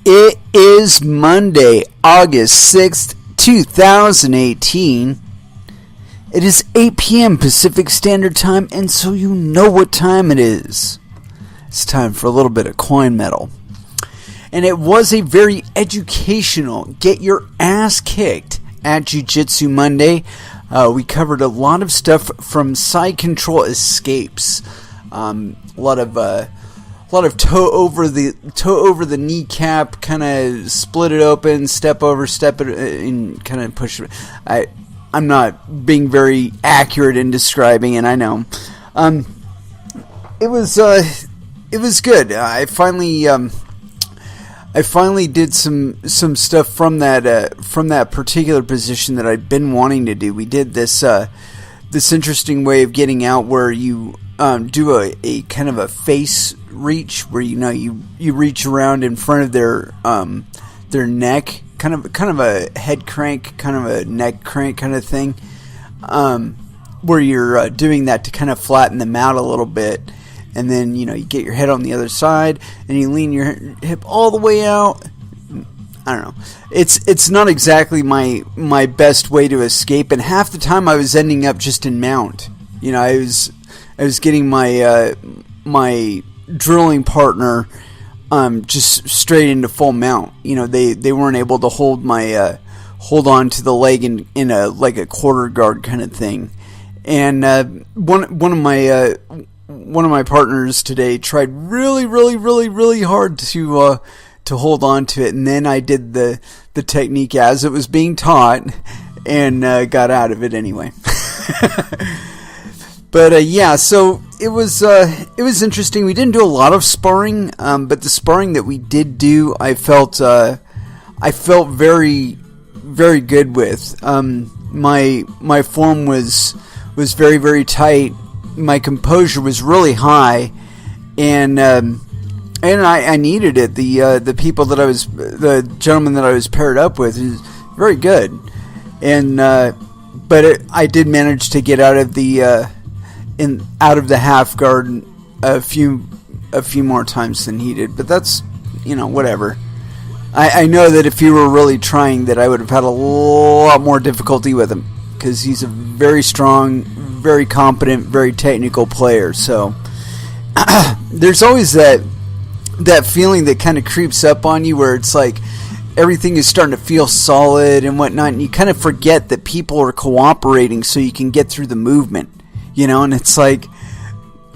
It is Monday, August 6th, 2018. It is 8 p.m. Pacific Standard Time, and so you know what time it is. It's time for a little bit of CoinMetal. And it was a very educational, get your ass kicked at Jiu-Jitsu Monday. We covered a lot of stuff from side control escapes. A lot of toe over the kneecap, kind of split it open, step it, and kind of push it. I'm not being very accurate in describing it, I know. It was good. I finally did some stuff from that particular position that I'd been wanting to do. We did this interesting way of getting out where you do a kind of a face reach, where you reach around in front of their neck, kind of a head crank, kind of a neck crank kind of thing, where you're doing that to kind of flatten them out a little bit, and then you get your head on the other side and you lean your hip all the way out. I don't know. It's not exactly my best way to escape, and half the time I was ending up just in mount. I was getting my drilling partner just straight into full mount. They weren't able to hold on to the leg in a like a quarter guard kind of thing. And one of my partners today tried really hard to hold on to it, and then I did the technique as it was being taught and got out of it anyway. But yeah, so it was interesting. We didn't do a lot of sparring, but the sparring that we did do, I felt very, very good with. My form was very, very tight. My composure was really high, and I needed it. The gentleman that I was paired up with is very good, and but I did manage to get out of the half guard a few more times than he did, but that's whatever. I know that if he were really trying, that I would have had a lot more difficulty with him, because he's a very strong, very competent, very technical player. So there's always that feeling that kind of creeps up on you, where it's like everything is starting to feel solid and whatnot, and you kind of forget that people are cooperating so you can get through the movement. And it's like,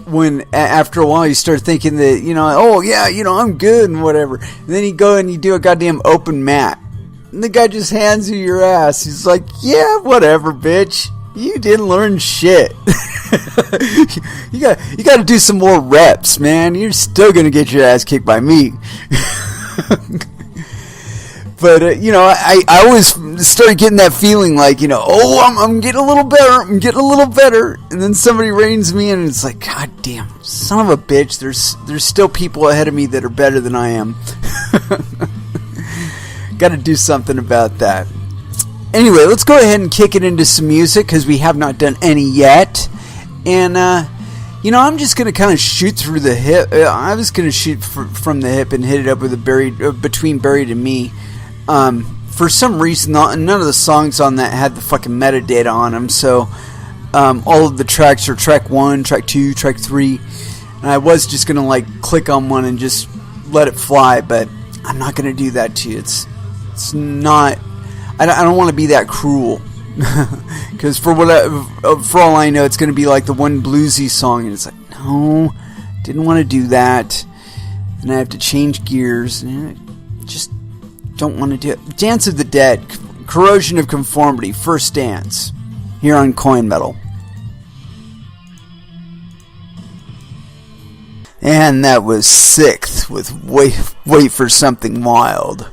when after a while you start thinking that, oh yeah, I'm good and whatever. And then you go and you do a goddamn open mat, and the guy just hands you your ass. He's like, yeah, whatever, bitch. You didn't learn shit. You got to do some more reps, man. You're still going to get your ass kicked by me. But, I always started getting that feeling like, I'm getting a little better. I'm getting a little better. And then somebody reins me in, and it's like, God damn, son of a bitch. There's still people ahead of me that are better than I am. Got to do something about that. Anyway, let's go ahead and kick it into some music, because we have not done any yet. And, I'm just going to kind of shoot through the hip. I was going to shoot from the hip and hit it up with between Buried and Me. For some reason, none of the songs on that had the fucking metadata on them, so all of the tracks are track 1, track 2, track 3, and I was just going to click on one and just let it fly, but I'm not going to do that to you. It's not, I don't want to be that cruel, because for all I know, it's going to be like the one bluesy song, and it's like, no, didn't want to do that, and I have to change gears, and just don't want to do it. Dance of the Dead, Corrosion of Conformity, First Dance, here on CoinMetal. And that was Sixth with Wait for Something Wild.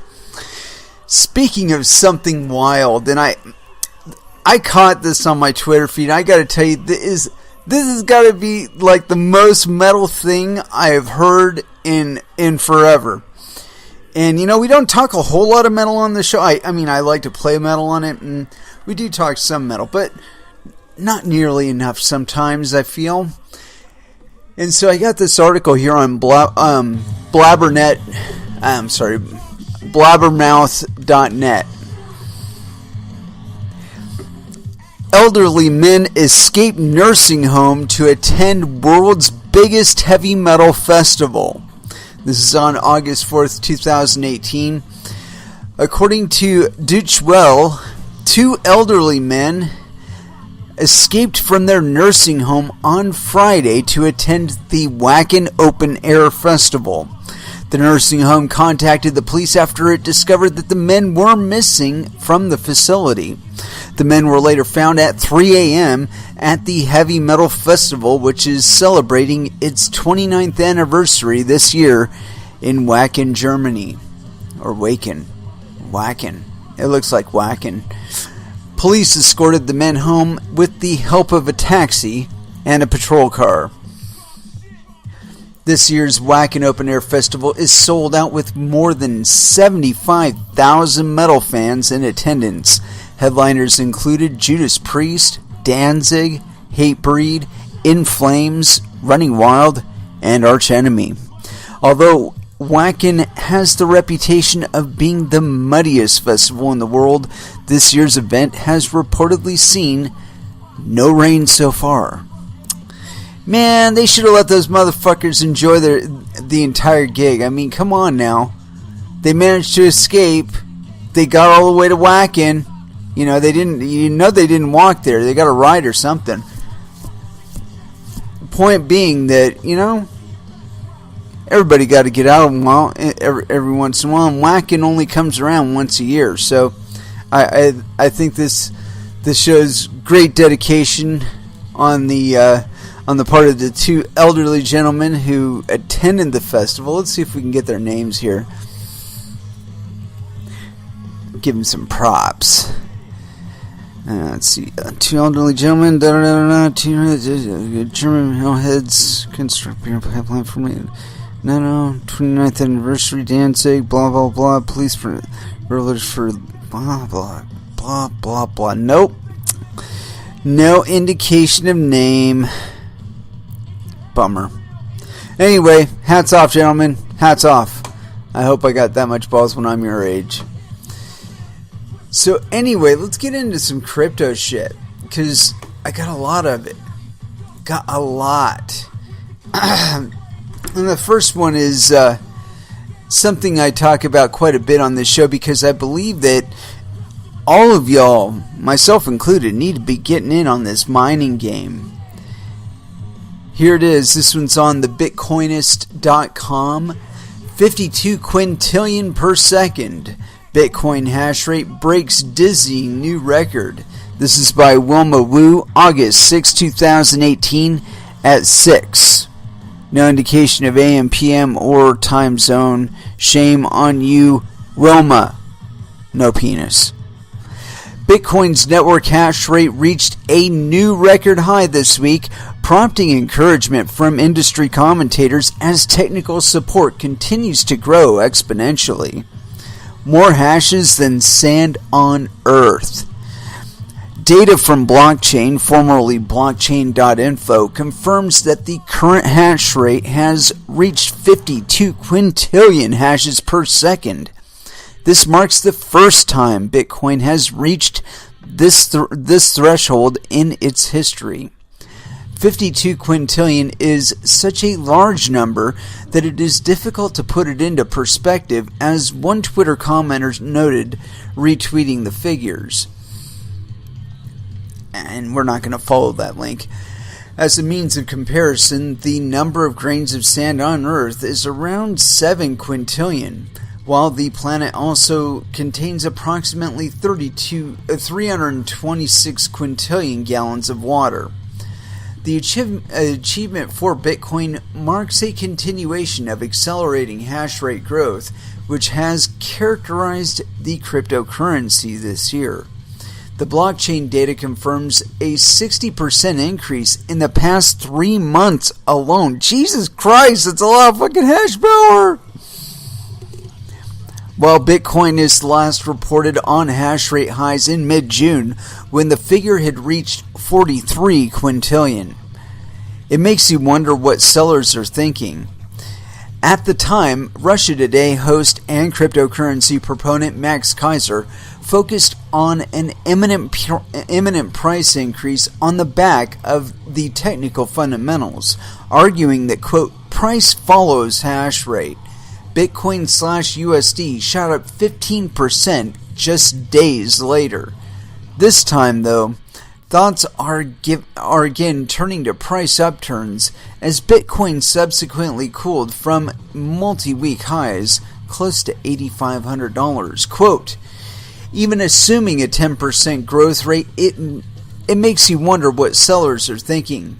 Speaking of something wild, and I caught this on my Twitter feed. I gotta tell you, this has gotta be like the most metal thing I have heard in forever. And, we don't talk a whole lot of metal on the show. I mean, I like to play metal on it, and we do talk some metal, but not nearly enough sometimes, I feel. And so I got this article here on Blabbernet. I'm sorry, blabbermouth.net. Elderly men escape nursing home to attend world's biggest heavy metal festival. This is on August 4th, 2018. According to Dashwood, 2 elderly men escaped from their nursing home on Friday to attend the Wacken Open Air Festival. The nursing home contacted the police after it discovered that the men were missing from the facility. The men were later found at 3 a.m. at the Heavy Metal Festival, which is celebrating its 29th anniversary this year in Wacken, Germany. Or Wacken. Wacken. It looks like Wacken. Police escorted the men home with the help of a taxi and a patrol car. This year's Wacken Open Air Festival is sold out with more than 75,000 metal fans in attendance. Headliners included Judas Priest, Danzig, Hatebreed, In Flames, Running Wild, and Arch Enemy. Although Wacken has the reputation of being the muddiest festival in the world, this year's event has reportedly seen no rain so far. Man, they should have let those motherfuckers enjoy the entire gig. I mean, come on now. They managed to escape. They got all the way to Wacken. You know, they didn't walk there. They got a ride or something. Point being that, you know, everybody got to get out every once in a while, and Wacken only comes around once a year. So I think this shows great dedication on the part of the 2 elderly gentlemen who attended the festival. Let's see if we can get their names here. Give them some props. Let's see. 2 elderly gentlemen. 2 German metalheads construct beer pipeline for me. No. 29th anniversary. Danzig. Blah blah blah. Police for rulers for blah blah blah blah blah. Nope. No indication of name. Bummer. Anyway, hats off, gentlemen. Hats off. I hope I got that much balls when I'm your age. So anyway, let's get into some crypto shit, because I got a lot of it. Got a lot. And the first one is something I talk about quite a bit on this show, because I believe that all of y'all, myself included, need to be getting in on this mining game. Here it is. This one's on the Bitcoinist.com. 52 quintillion per second. Bitcoin hash rate breaks dizzying new record. This is by Wilma Wu, August 6, 2018 at 6. No indication of AM, PM, or time zone. Shame on you, Wilma. No penis. Bitcoin's network hash rate reached a new record high this week, prompting encouragement from industry commentators as technical support continues to grow exponentially. More hashes than sand on Earth. Data from blockchain, formerly blockchain.info, confirms that the current hash rate has reached 52 quintillion hashes per second. This marks the first time Bitcoin has reached this threshold in its history. 52 quintillion is such a large number that it is difficult to put it into perspective, as one Twitter commenter noted, retweeting the figures. And we're not going to follow that link. As a means of comparison, the number of grains of sand on Earth is around 7 quintillion, while the planet also contains approximately 326 quintillion gallons of water. The achievement for Bitcoin marks a continuation of accelerating hash rate growth, which has characterized the cryptocurrency this year. The blockchain data confirms a 60% increase in the past 3 months alone. Jesus Christ, that's a lot of fucking hash power! While Bitcoin is last reported on hash rate highs in mid-June, when the figure had reached 43 quintillion. It makes you wonder what sellers are thinking. At the time, Russia Today host and cryptocurrency proponent Max Kaiser focused on an imminent price increase on the back of the technical fundamentals, arguing that, quote, price follows hash rate. Bitcoin/USD shot up 15% just days later. This time, though, thoughts are again turning to price upturns as Bitcoin subsequently cooled from multi-week highs close to $8,500. Quote, even assuming a 10% growth rate, it makes you wonder what sellers are thinking.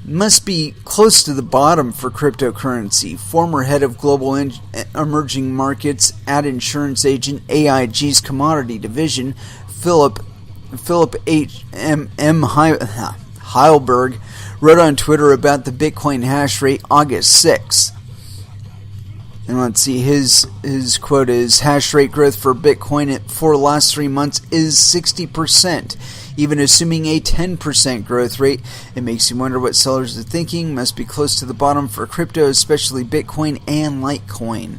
Must be close to the bottom for cryptocurrency. Former head of global emerging markets at insurance agent AIG's commodity division, Philip H. M. Heilberg, wrote on Twitter about the Bitcoin hash rate August 6th. And let's see, his quote is, hash rate growth for Bitcoin for the last 3 months is 60%. Even assuming a 10% growth rate, it makes you wonder what sellers are thinking. Must be close to the bottom for crypto, especially Bitcoin and Litecoin.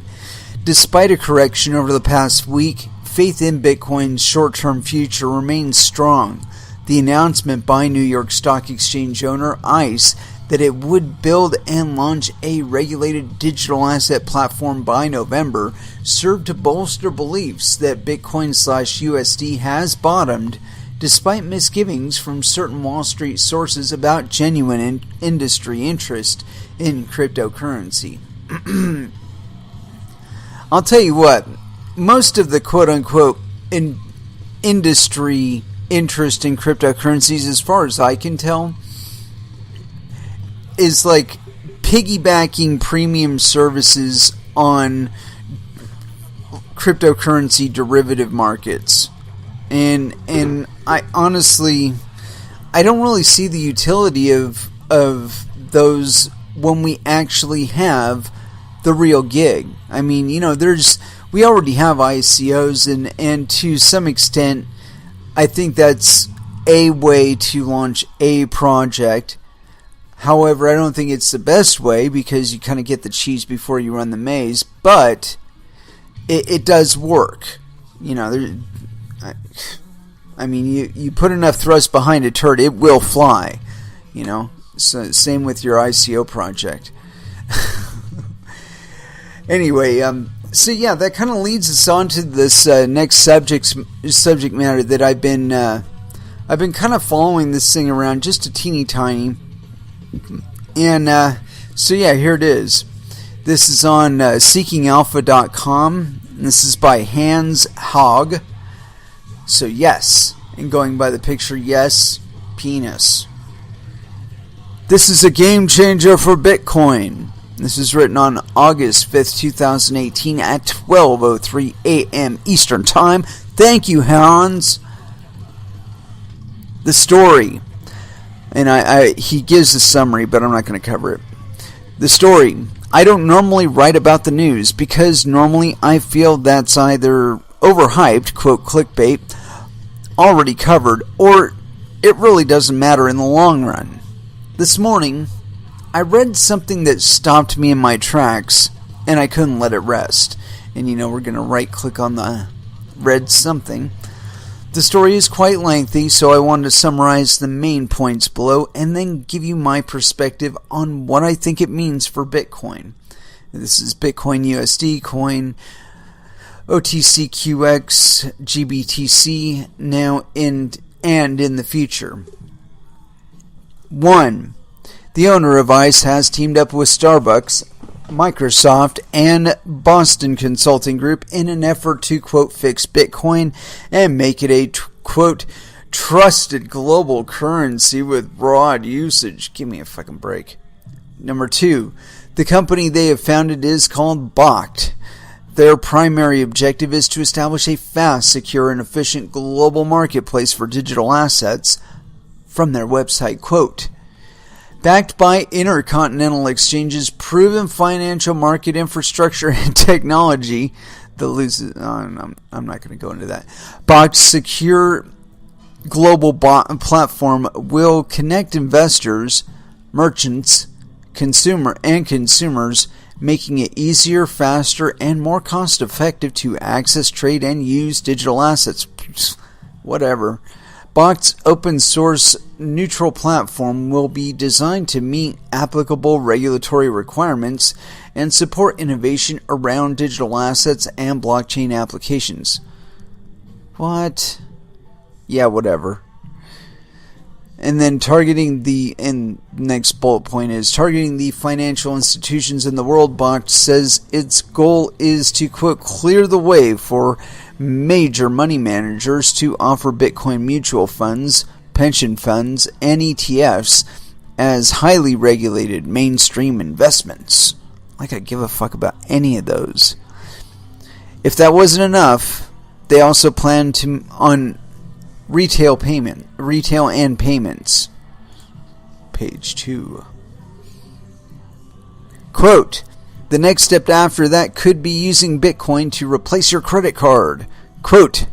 Despite a correction over the past week, faith in Bitcoin's short-term future remains strong. The announcement by New York Stock Exchange owner ICE that it would build and launch a regulated digital asset platform by November served to bolster beliefs that Bitcoin/USD has bottomed, despite misgivings from certain Wall Street sources about genuine industry interest in cryptocurrency. I'll tell you what, most of the quote-unquote industry interest in cryptocurrencies, as far as I can tell, is like piggybacking premium services on cryptocurrency derivative markets. And I honestly, I don't really see the utility of those when we actually have the real gig. I mean, we already have ICOs, and to some extent, I think that's a way to launch a project. However, I don't think it's the best way because you kind of get the cheese before you run the maze, but it does work. I mean, you put enough thrust behind a turd, it will fly. So same with your ICO project. Anyway, so yeah, that kind of leads us on to this next subject matter that I've been kind of following this thing around just a teeny tiny. And so yeah, here it is. This is on seekingalpha.com. This is by Hans Hogg. So yes, and going by the picture, yes, penis. This is a game changer for Bitcoin. This is written on August 5th, 2018 at 12:03 a.m. Eastern Time. Thank you, Hans. The story. And he gives a summary, but I'm not going to cover it. The story. I don't normally write about the news because normally I feel that's either overhyped, quote, clickbait, already covered, or it really doesn't matter in the long run. This morning, I read something that stopped me in my tracks, and I couldn't let it rest. And we're going to right-click on the read something. The story is quite lengthy, so I wanted to summarize the main points below and then give you my perspective on what I think it means for Bitcoin. This is Bitcoin USD coin, OTCQX, GBTC, now and in the future. 1. The owner of ICE has teamed up with Starbucks, Microsoft, and Boston Consulting Group in an effort to, quote, fix Bitcoin and make it a, quote, trusted global currency with broad usage. Give me a fucking break. Number 2, the company they have founded is called Bakkt. Their primary objective is to establish a fast, secure, and efficient global marketplace for digital assets. From their website, quote, backed by intercontinental exchanges, proven financial market infrastructure and technology, I'm not going to go into that. Bakkt's secure global platform will connect investors, merchants, consumers, making it easier, faster, and more cost-effective to access, trade, and use digital assets. Whatever. Bakkt's open-source neutral platform will be designed to meet applicable regulatory requirements and support innovation around digital assets and blockchain applications. What? Yeah, whatever. And then next bullet point is targeting the financial institutions in the world. Bakkt says its goal is to, quote, clear the way for major money managers to offer Bitcoin mutual funds, pension funds, and ETFs as highly regulated mainstream investments. Like I give a fuck about any of those. If that wasn't enough, they also plan on retail and payments. Page 2. Quote, the next step after that could be using Bitcoin to replace your credit card. Quote,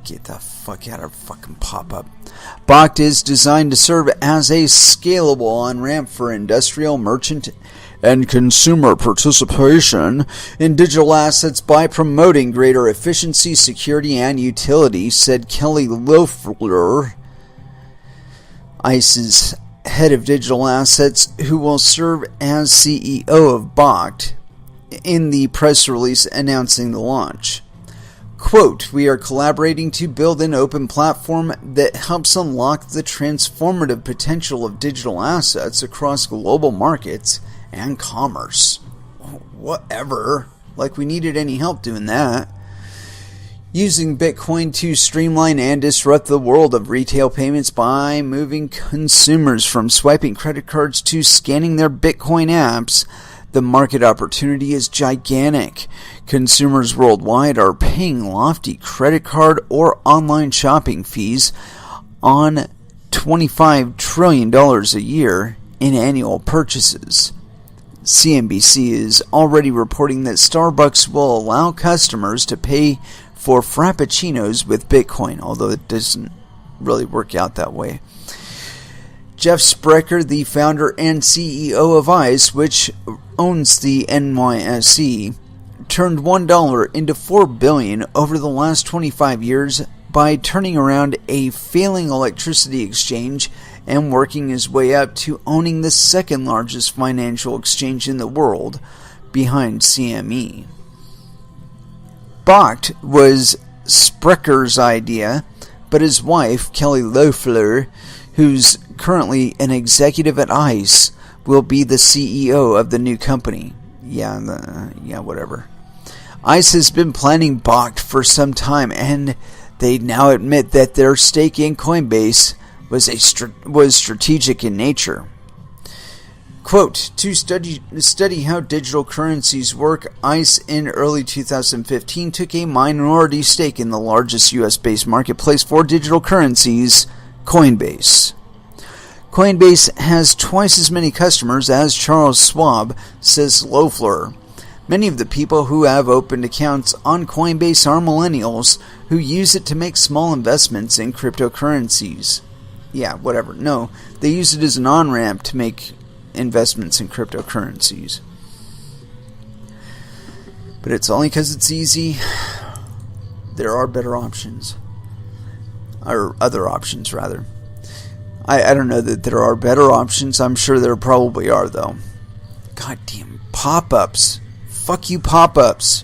get the fuck out of fucking pop-up. Bakkt is designed to serve as a scalable on-ramp for industrial, merchant, and consumer participation in digital assets by promoting greater efficiency, security, and utility, said Kelly Loeffler, ICE's head of digital assets, who will serve as CEO of Bakkt, in the press release announcing the launch. Quote, we are collaborating to build an open platform that helps unlock the transformative potential of digital assets across global markets and commerce. Whatever. Like we needed any help doing that. Using Bitcoin to streamline and disrupt the world of retail payments by moving consumers from swiping credit cards to scanning their Bitcoin apps, the market opportunity is gigantic. Consumers worldwide are paying lofty credit card or online shopping fees on $25 trillion a year in annual purchases. CNBC is already reporting that Starbucks will allow customers to pay for frappuccinos with Bitcoin, although it doesn't really work out that way. Jeff Sprecher, the founder and CEO of ICE, which owns the NYSE, turned $1 into $4 billion over the last 25 years by turning around a failing electricity exchange and working his way up to owning the second largest financial exchange in the world, behind CME. Bakkt was Sprecher's idea, but his wife, Kelly Loeffler, who's currently an executive at ICE, will be the CEO of the new company. Whatever. ICE has been planning Bakkt for some time, and they now admit that their stake in Coinbase was strategic in nature. Quote, to study how digital currencies work, ICE in early 2015 took a minority stake in the largest US-based marketplace for digital currencies, Coinbase. Coinbase has twice as many customers as Charles Schwab, says Loeffler. Many of the people who have opened accounts on Coinbase are millennials who use it to make small investments in cryptocurrencies. Yeah, whatever. No, they use it as an on-ramp to make investments in cryptocurrencies. But it's only because it's easy. There are better options. Or other options, rather. I don't know that there are better options. I'm sure there probably are, though. Goddamn pop-ups. Fuck you, pop-ups.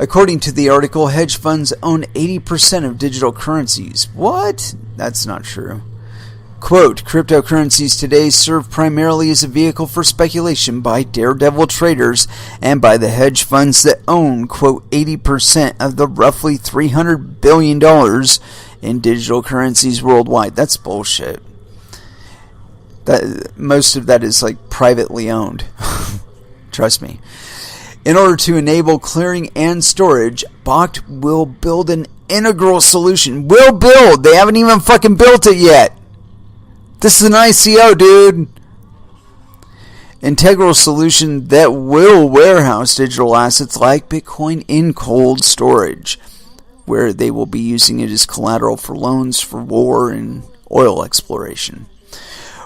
According to the article, hedge funds own 80% of digital currencies. What? That's not true. Quote, cryptocurrencies today serve primarily as a vehicle for speculation by daredevil traders and by the hedge funds that own, quote, 80% of the roughly $300 billion in digital currencies worldwide. That's bullshit. Most of that is like privately owned. Trust me. In order to enable clearing and storage, Bakkt will build an integral solution. Will build! They haven't even fucking built it yet! This is an ICO, dude! Integral solution that will warehouse digital assets like Bitcoin in cold storage, where they will be using it as collateral for loans for war and oil exploration,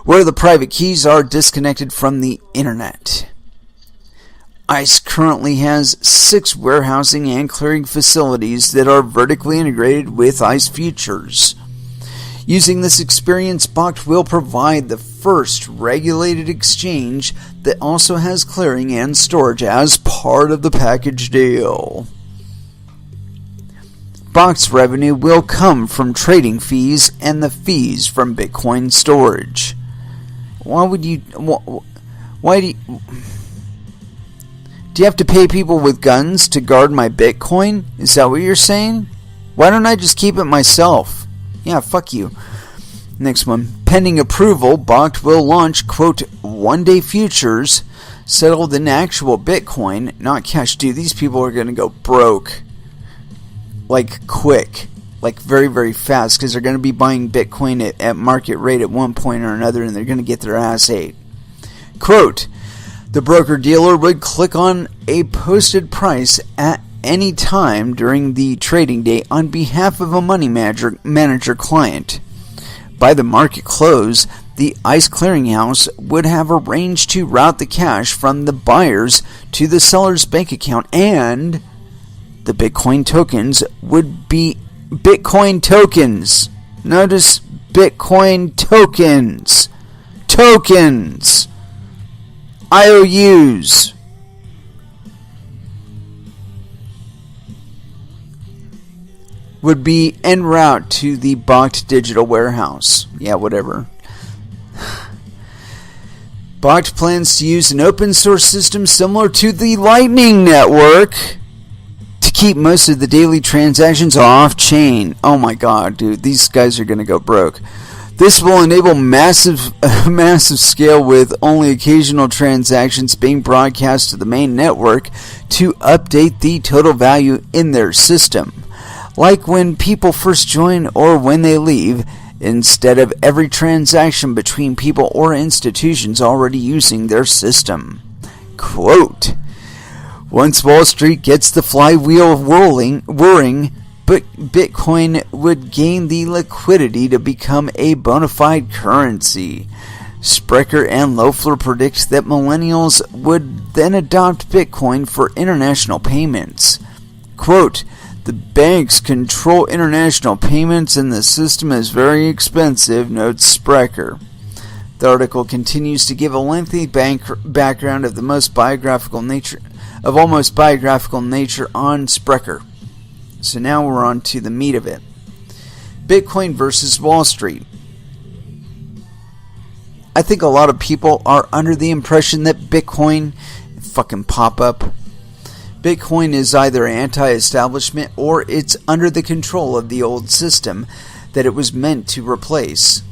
where the private keys are disconnected from the internet. ICE currently has 6 warehousing and clearing facilities that are vertically integrated with ICE futures. Using this experience, Bakkt will provide the first regulated exchange that also has clearing and storage as part of the package deal. Bakkt's revenue will come from trading fees and the fees from Bitcoin storage. Why do you have to pay people with guns to guard my Bitcoin? Is that what you're saying? Why don't I just keep it myself? Yeah, fuck you. Next one. Pending approval, Bakkt will launch, quote, one-day futures settled in actual Bitcoin, not cash. Dude, these people are going to go broke. Like, quick. Like, very, very fast. Because they're going to be buying Bitcoin at market rate at one point or another, and they're going to get their ass ate. Quote, the broker-dealer would click on a posted price at any time during the trading day on behalf of a money manager client. By the market close, the ICE clearinghouse would have arranged to route the cash from the buyer's to the seller's bank account, and the Bitcoin tokens would be Bitcoin tokens. Notice Bitcoin tokens. Tokens. IOUs. Would be en route to the Bakkt digital warehouse. Yeah, whatever. Bakkt plans to use an open source system similar to the Lightning Network to keep most of the daily transactions off chain. Oh my god, dude, these guys are going to go broke. This will enable massive scale with only occasional transactions being broadcast to the main network to update the total value in their system. Like when people first join or when they leave, instead of every transaction between people or institutions already using their system. Quote, once Wall Street gets the flywheel whirring, but Bitcoin would gain the liquidity to become a bona fide currency. Sprecher and Loeffler predict that millennials would then adopt Bitcoin for international payments. Quote, the banks control international payments and the system is very expensive, notes Sprecher. The article continues to give a lengthy background of almost biographical nature on Sprecher. So now we're on to the meat of it. Bitcoin versus Wall Street. I think a lot of people are under the impression that Bitcoin, fucking pop up, Bitcoin is either anti-establishment or it's under the control of the old system that it was meant to replace.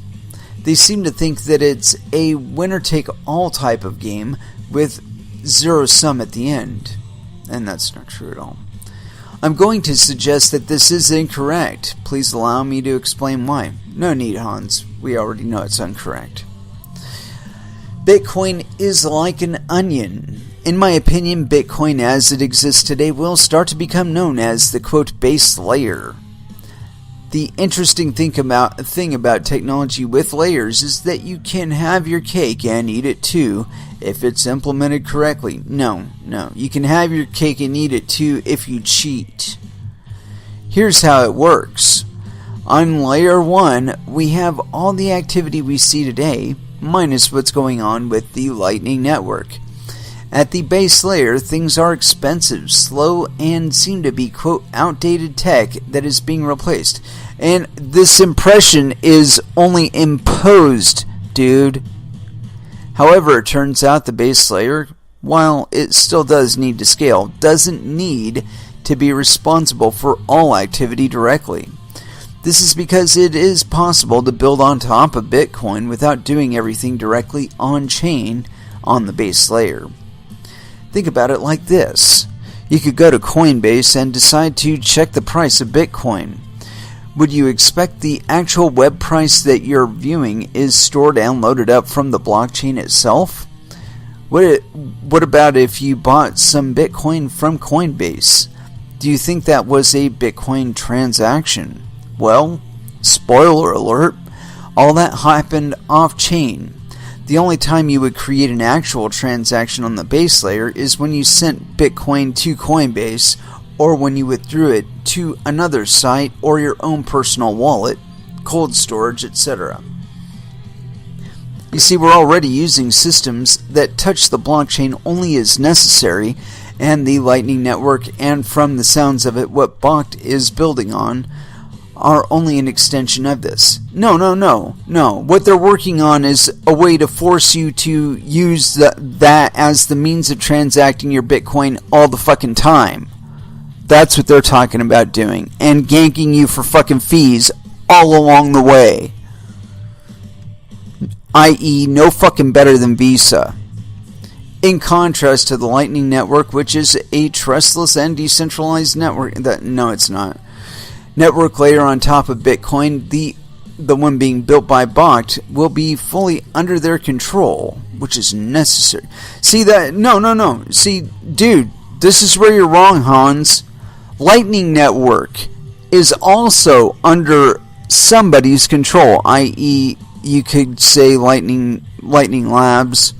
They seem to think that it's a winner-take-all type of game with zero sum at the end. And that's not true at all. I'm going to suggest that this is incorrect. Please allow me to explain why. No need, Hans. We already know it's incorrect. Bitcoin is like an onion. In my opinion, Bitcoin as it exists today will start to become known as the, quote, base layer. The interesting thing about technology with layers is that you can have your cake and eat it too if it's implemented correctly. No. You can have your cake and eat it too if you cheat. Here's how it works. On layer 1, we have all the activity we see today, minus what's going on with the Lightning Network. At the base layer, things are expensive, slow, and seem to be, quote, outdated tech that is being replaced. And this impression is only imposed, dude. However, it turns out the base layer, while it still does need to scale, doesn't need to be responsible for all activity directly. This is because it is possible to build on top of Bitcoin without doing everything directly on-chain on the base layer. Think about it like this. You could go to Coinbase and decide to check the price of Bitcoin. Would you expect the actual web price that you're viewing is stored and loaded up from the blockchain itself? What about if you bought some Bitcoin from Coinbase? Do you think that was a Bitcoin transaction? Well, spoiler alert, all that happened off-chain. The only time you would create an actual transaction on the base layer is when you sent Bitcoin to Coinbase, or when you withdrew it to another site or your own personal wallet, cold storage, etc. You see, we're already using systems that touch the blockchain only as necessary, and the Lightning Network, and from the sounds of it, what Bakkt is building on, are only an extension of this. No. What they're working on is a way to force you to use that as the means of transacting your Bitcoin all the fucking time. That's what they're talking about doing. And ganking you for fucking fees all along the way. I.e., no fucking better than Visa. In contrast to the Lightning Network, which is a trustless and decentralized network. No, it's not. Network layer on top of Bitcoin, the one being built by Bakkt, will be fully under their control, which is necessary. See that? No. See, dude, this is where you're wrong, Hans. Lightning Network is also under somebody's control, i.e., you could say Lightning Labs,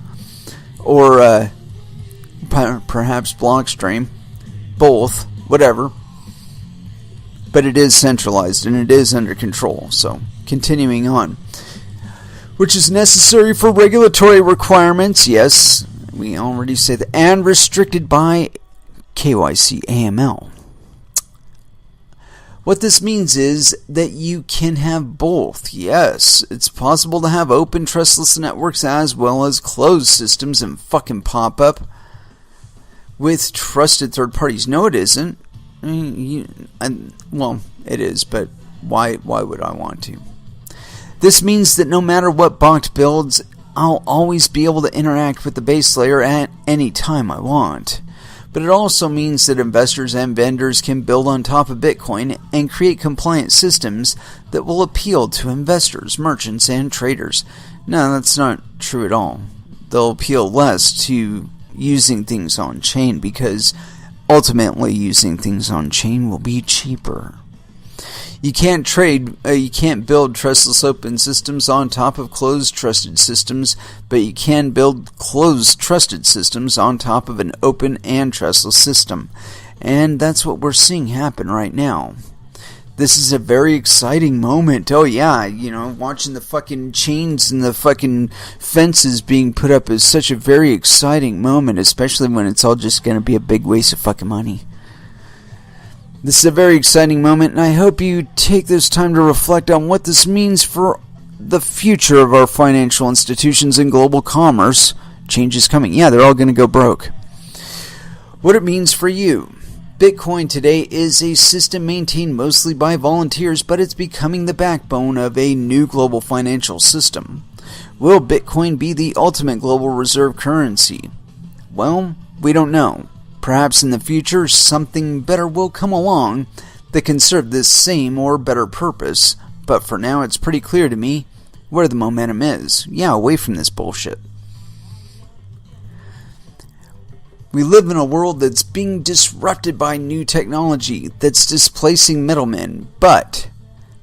or perhaps Blockstream, both, whatever. But it is centralized and it is under control. So, continuing on. Which is necessary for regulatory requirements, yes, we already say that, and restricted by KYC AML. What this means is that you can have both. Yes, it's possible to have open trustless networks as well as closed systems and fucking pop up with trusted third parties. No, it isn't. Well, it is, but why would I want to? This means that no matter what Bakkt builds, I'll always be able to interact with the base layer at any time I want. But it also means that investors and vendors can build on top of Bitcoin and create compliant systems that will appeal to investors, merchants, and traders. No, that's not true at all. They'll appeal less to using things on chain because ultimately using things on chain will be cheaper. You can't build trustless open systems on top of closed trusted systems, but you can build closed trusted systems on top of an open and trustless system. And that's what we're seeing happen right now. This is a very exciting moment. Oh yeah, watching the fucking chains and the fucking fences being put up is such a very exciting moment, especially when it's all just going to be a big waste of fucking money. This is a very exciting moment, and I hope you take this time to reflect on what this means for the future of our financial institutions and global commerce. Change is coming. Yeah, they're all going to go broke. What it means for you. Bitcoin today is a system maintained mostly by volunteers, but it's becoming the backbone of a new global financial system. Will Bitcoin be the ultimate global reserve currency? Well, we don't know. Perhaps in the future something better will come along that can serve this same or better purpose, but for now it's pretty clear to me where the momentum is. Yeah, away from this bullshit. We live in a world that's being disrupted by new technology that's displacing middlemen, but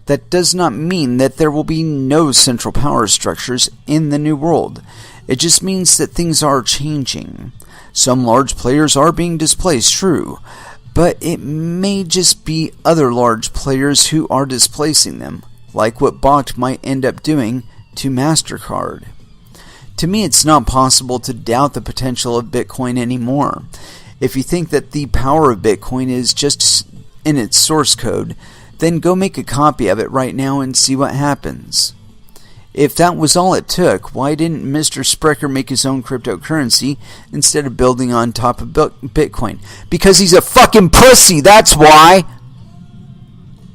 that does not mean that there will be no central power structures in the new world. It just means that things are changing. Some large players are being displaced, true, but it may just be other large players who are displacing them, like what Bakkt might end up doing to MasterCard. To me, it's not possible to doubt the potential of Bitcoin anymore. If you think that the power of Bitcoin is just in its source code, then go make a copy of it right now and see what happens. If that was all it took, why didn't Mr. Sprecher make his own cryptocurrency instead of building on top of Bitcoin? Because he's a fucking pussy, that's why!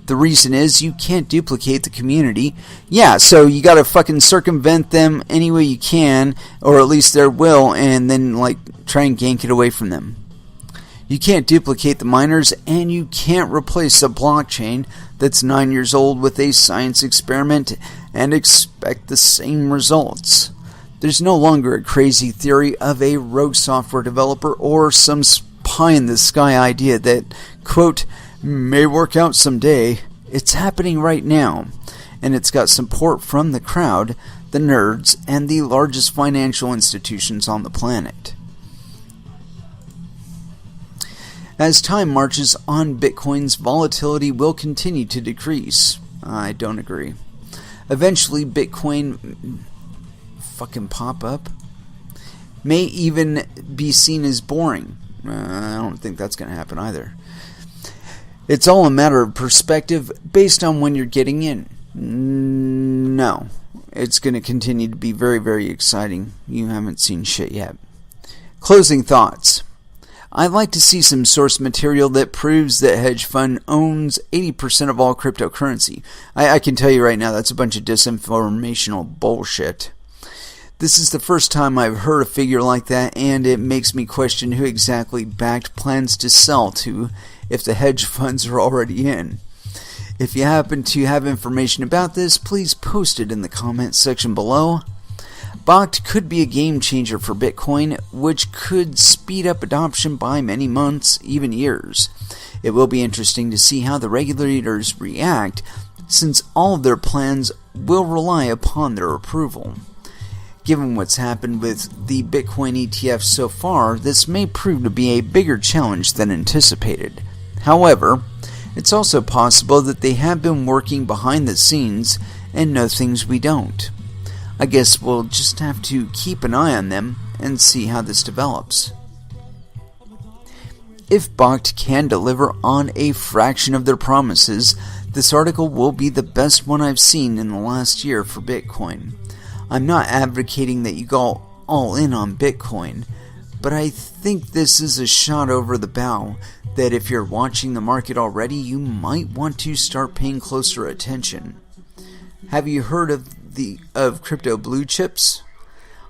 The reason is you can't duplicate the community. Yeah, so you gotta fucking circumvent them any way you can, or at least their will, and then try and gank it away from them. You can't duplicate the miners, and you can't replace a blockchain that's 9 years old with a science experiment and expect the same results. There's no longer a crazy theory of a rogue software developer or some pie-in-the-sky idea that, quote, may work out someday. It's happening right now, and it's got support from the crowd the nerds, and the largest financial institutions on the planet. As time marches on, Bitcoin's volatility will continue to decrease. I don't agree. Eventually, Bitcoin fucking pop up. May even be seen as boring. I don't think that's going to happen either. It's all a matter of perspective based on when you're getting in. No. It's going to continue to be very, very exciting. You haven't seen shit yet. Closing thoughts. I'd like to see some source material that proves that hedge fund owns 80% of all cryptocurrency. I can tell you right now that's a bunch of disinformational bullshit. This is the first time I've heard a figure like that, and it makes me question who exactly Bakkt plans to sell to if the hedge funds are already in. If you happen to have information about this, please post it in the comments section below. Bakkt could be a game changer for Bitcoin, which could speed up adoption by many months, even years. It will be interesting to see how the regulators react, since all of their plans will rely upon their approval. Given what's happened with the Bitcoin ETF so far, this may prove to be a bigger challenge than anticipated. However, it's also possible that they have been working behind the scenes and know things we don't. I guess we'll just have to keep an eye on them and see how this develops. If Bakkt can deliver on a fraction of their promises, this article will be the best one I've seen in the last year for Bitcoin. I'm not advocating that you go all in on Bitcoin, but I think this is a shot over the bow that if you're watching the market already, you might want to start paying closer attention. Have you heard of crypto blue chips?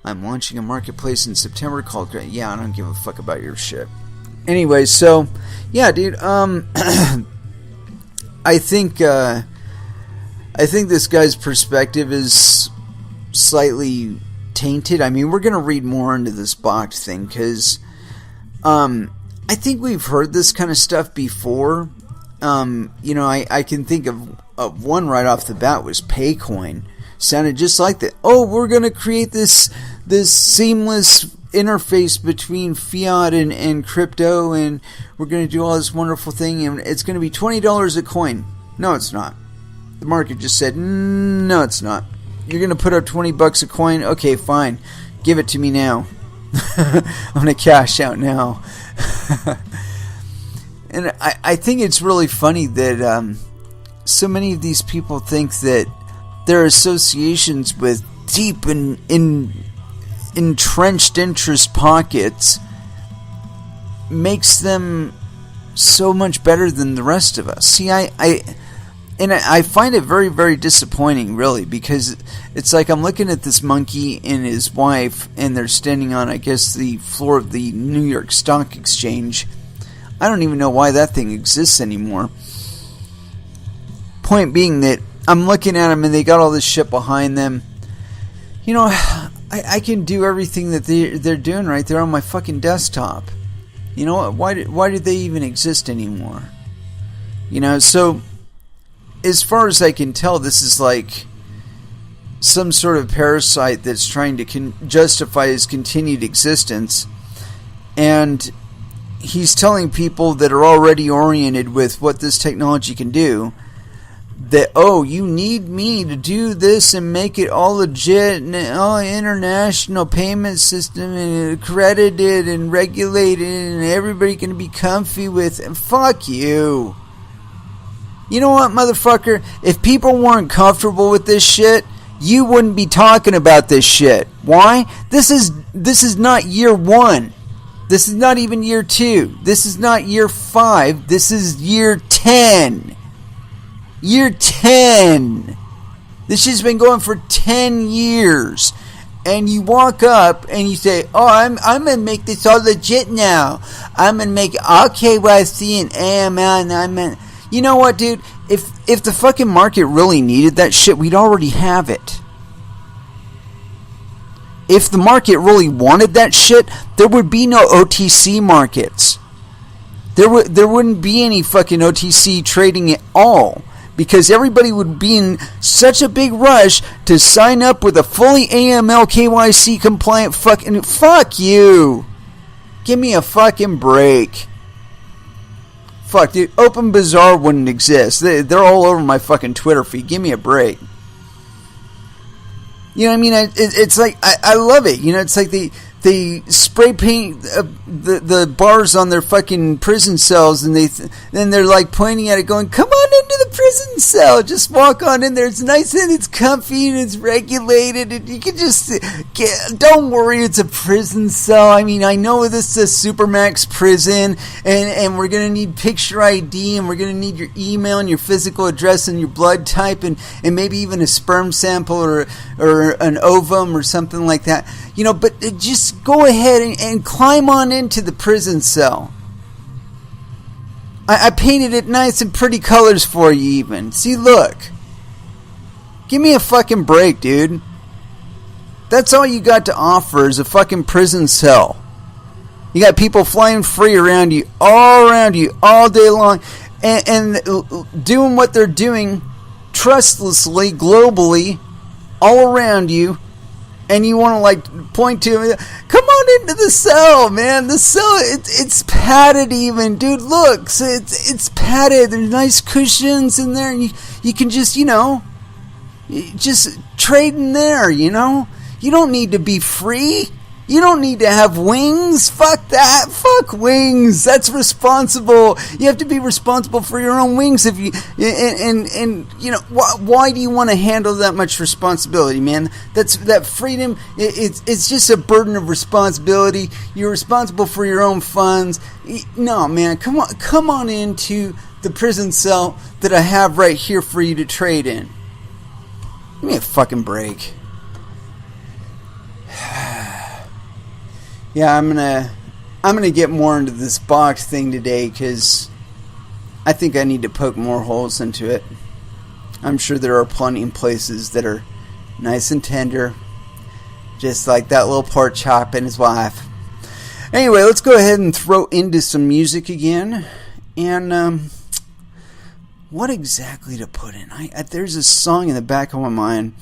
I'm launching a marketplace in September called I don't give a fuck about your shit. Anyway, so yeah, dude, I think this guy's perspective is slightly tainted. I mean, we're going to read more into this Bakkt thing because I think we've heard this kind of stuff before. I can think of one right off the bat was Paycoin. Sounded just like that. Oh, we're going to create this seamless interface between fiat and crypto, and we're going to do all this wonderful thing, and it's going to be $20 a coin. No, it's not. The market just said, no, it's not. You're going to put up $20 a coin? Okay, fine. Give it to me now. I'm going to cash out now. And I think it's really funny that so many of these people think that their associations with deep entrenched interest pockets makes them so much better than the rest of us. See, I find it very, very disappointing, really, because it's like I'm looking at this monkey and his wife, and they're standing on, I guess, the floor of the New York Stock Exchange. I don't even know why that thing exists anymore. Point being that I'm looking at them, and they got all this shit behind them. You know, I can do everything that they're doing right there on my fucking desktop. You know, why did they even exist anymore? You know, so as far as I can tell, this is like some sort of parasite that's trying to justify his continued existence, and he's telling people that are already oriented with what this technology can do that, oh, you need me to do this and make it all legit and all international payment system and accredited and regulated and everybody can be comfy with it. Fuck you. You know what, motherfucker? If people weren't comfortable with this shit, you wouldn't be talking about this shit. Why? This is not year 1. This is not even year 2. This is not year 5. This is year 10. Year 10. This shit's been going for 10 years. And you walk up and you say, oh, I'm going to make this all legit now. I'm going to make KYC and AML and I'm going to... You know what, dude? If the fucking market really needed that shit, we'd already have it. If the market really wanted that shit, there would be no OTC markets. There wouldn't be any fucking OTC trading at all. because everybody would be in such a big rush to sign up with a fully AML KYC compliant fuck you. Give me a fucking break. Fuck, dude, Open Bazaar wouldn't exist. They're all over my fucking Twitter feed. Give me a break. You know what I mean? It's like, I love it. You know, it's like they spray paint the bars on their fucking prison cells, and then they're like pointing at it going, come on into the prison cell, just walk on in there, it's nice and it's comfy and it's regulated, and you can just don't worry, it's a prison cell. I mean, I know this is a Supermax prison, and we're gonna need picture ID, and we're gonna need your email and your physical address and your blood type, and maybe even a sperm sample or an ovum or something like that. You know, but just go ahead and climb on into the prison cell. I painted it nice and pretty colors for you even. See, look. Give me a fucking break, dude. That's all you got to offer is a fucking prison cell. You got people flying free around you, all day long, and doing what they're doing trustlessly, globally, all around you. And you want to like point to him, come on into the cell, man. The cell, it's padded even, dude. Look, it's padded. There's nice cushions in there, and you can just, you know, just trade in there. You know, you don't need to be free. You don't need to have wings. Fuck that. Fuck wings. That's responsible. You have to be responsible for your own wings. If you and you know, why do you want to handle that much responsibility, man? That freedom. It's just a burden of responsibility. You're responsible for your own funds. No, man. Come on into the prison cell that I have right here for you to trade in. Give me a fucking break. Yeah, I'm gonna get more into this box thing today because I think I need to poke more holes into it. I'm sure there are plenty of places that are nice and tender, just like that little pork chop and his wife. Anyway, let's go ahead and throw into some music again. And what exactly to put in? There's a song in the back of my mind.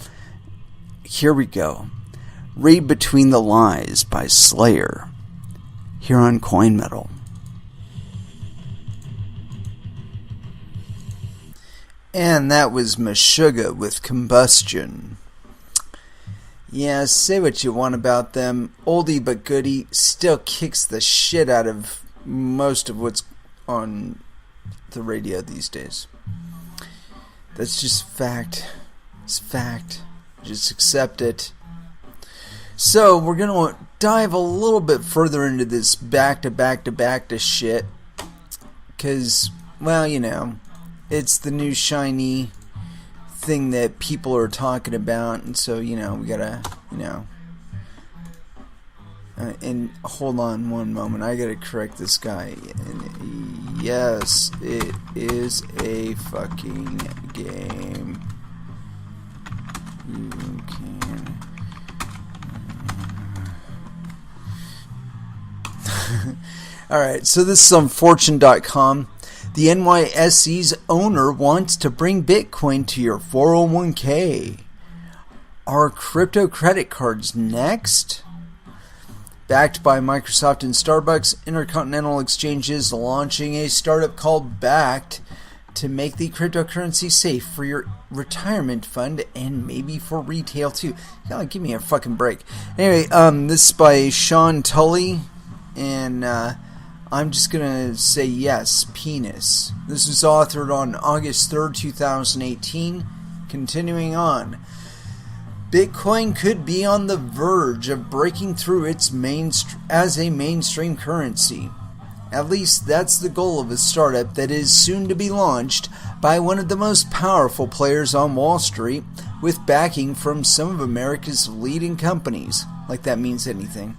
Here we go. Read Between the Lies by Slayer, here on CoinMetal. And that was Meshuggah with Combustion. Yeah, say what you want about them. Oldie but goodie, still kicks the shit out of most of what's on the radio these days. That's just fact. It's fact. Just accept it. So, we're going to dive a little bit further into this back to shit. Because, well, you know, it's the new shiny thing that people are talking about. And so, you know, we got to, you know. And hold on one moment. I got to correct this guy. And yes, it is a fucking game. You can... Alright, so this is on Fortune.com. The NYSE's owner wants to bring Bitcoin to your 401k. Are crypto credit cards next? Backed by Microsoft and Starbucks, Intercontinental Exchange is launching a startup called Bakkt to make the cryptocurrency safe for your retirement fund and maybe for retail too. God, give me a fucking break. Anyway, this is by Sean Tully. And I'm just going to say yes, penis. This was authored on August 3rd, 2018. Continuing on. Bitcoin could be on the verge of breaking through as a mainstream currency. At least that's the goal of a startup that is soon to be launched by one of the most powerful players on Wall Street, with backing from some of America's leading companies. Like that means anything.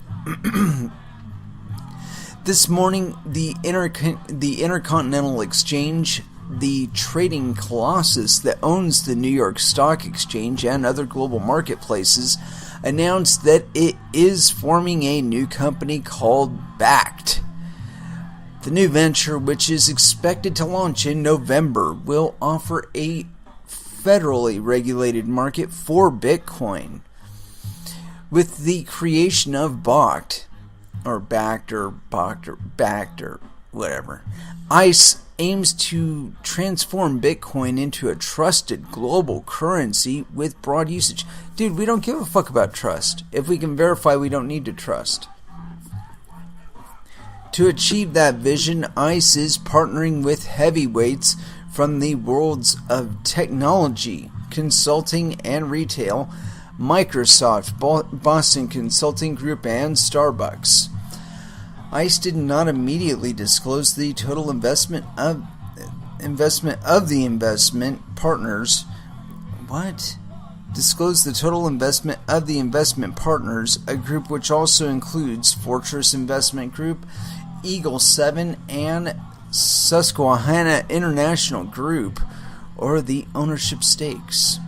This morning, the Intercontinental Exchange, the trading colossus that owns the New York Stock Exchange and other global marketplaces, announced that it is forming a new company called Bakkt. The new venture, which is expected to launch in November, will offer a federally regulated market for Bitcoin. With the creation of Bakkt, or whatever, ICE aims to transform Bitcoin into a trusted global currency with broad usage. Dude, we don't give a fuck about trust. If we can verify, we don't need to trust. To achieve that vision, ICE is partnering with heavyweights from the worlds of technology, consulting, and retail, Microsoft, Boston Consulting Group, and Starbucks. ICE did not immediately disclose the total investment of the investment partners. What? Disclose the total investment of the investment partners, a group which also includes Fortress Investment Group, Eagle 7, and Susquehanna International Group, or the ownership stakes.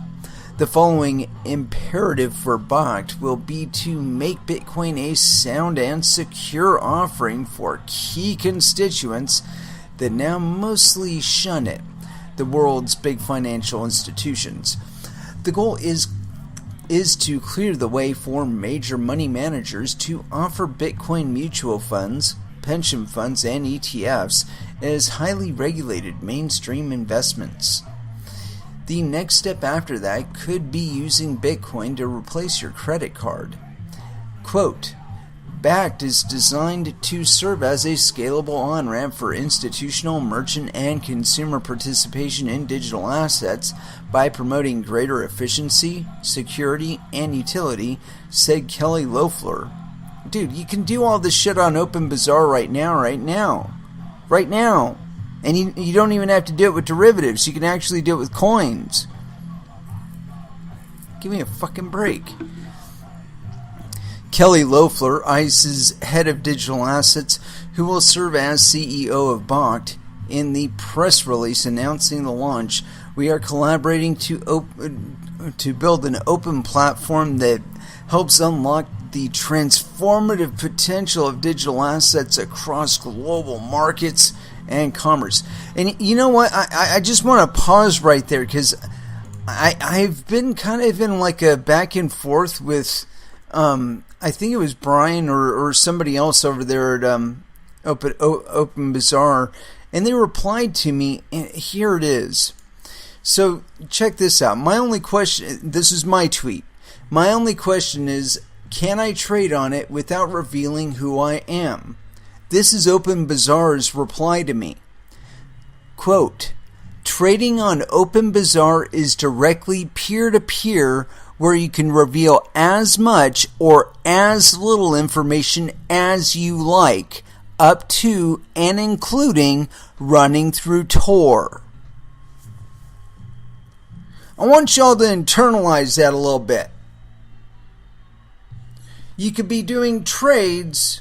The following imperative for Bakkt will be to make Bitcoin a sound and secure offering for key constituents that now mostly shun it, the world's big financial institutions. The goal is to clear the way for major money managers to offer Bitcoin mutual funds, pension funds, and ETFs as highly regulated mainstream investments. The next step after that could be using Bitcoin to replace your credit card. Quote, Bakkt is designed to serve as a scalable on-ramp for institutional, merchant, and consumer participation in digital assets by promoting greater efficiency, security, and utility, said Kelly Loeffler. Dude, you can do all this shit on OpenBazaar right now. And you don't even have to do it with derivatives. You can actually do it with coins. Give me a fucking break. Kelly Loeffler, ICE's head of digital assets, who will serve as CEO of Bakkt, in the press release announcing the launch, we are collaborating to build an open platform that helps unlock the transformative potential of digital assets across global markets and commerce. And you know what? I just want to pause right there because I've been kind of in like a back and forth with, I think it was Brian or somebody else over there at OpenBazaar, and they replied to me, and here it is. So check this out. My only question, this is my tweet. My only question is, can I trade on it without revealing who I am? This is OpenBazaar's reply to me. Quote, trading on OpenBazaar is directly peer-to-peer where you can reveal as much or as little information as you like, up to and including running through Tor. I want y'all to internalize that a little bit. You could be doing trades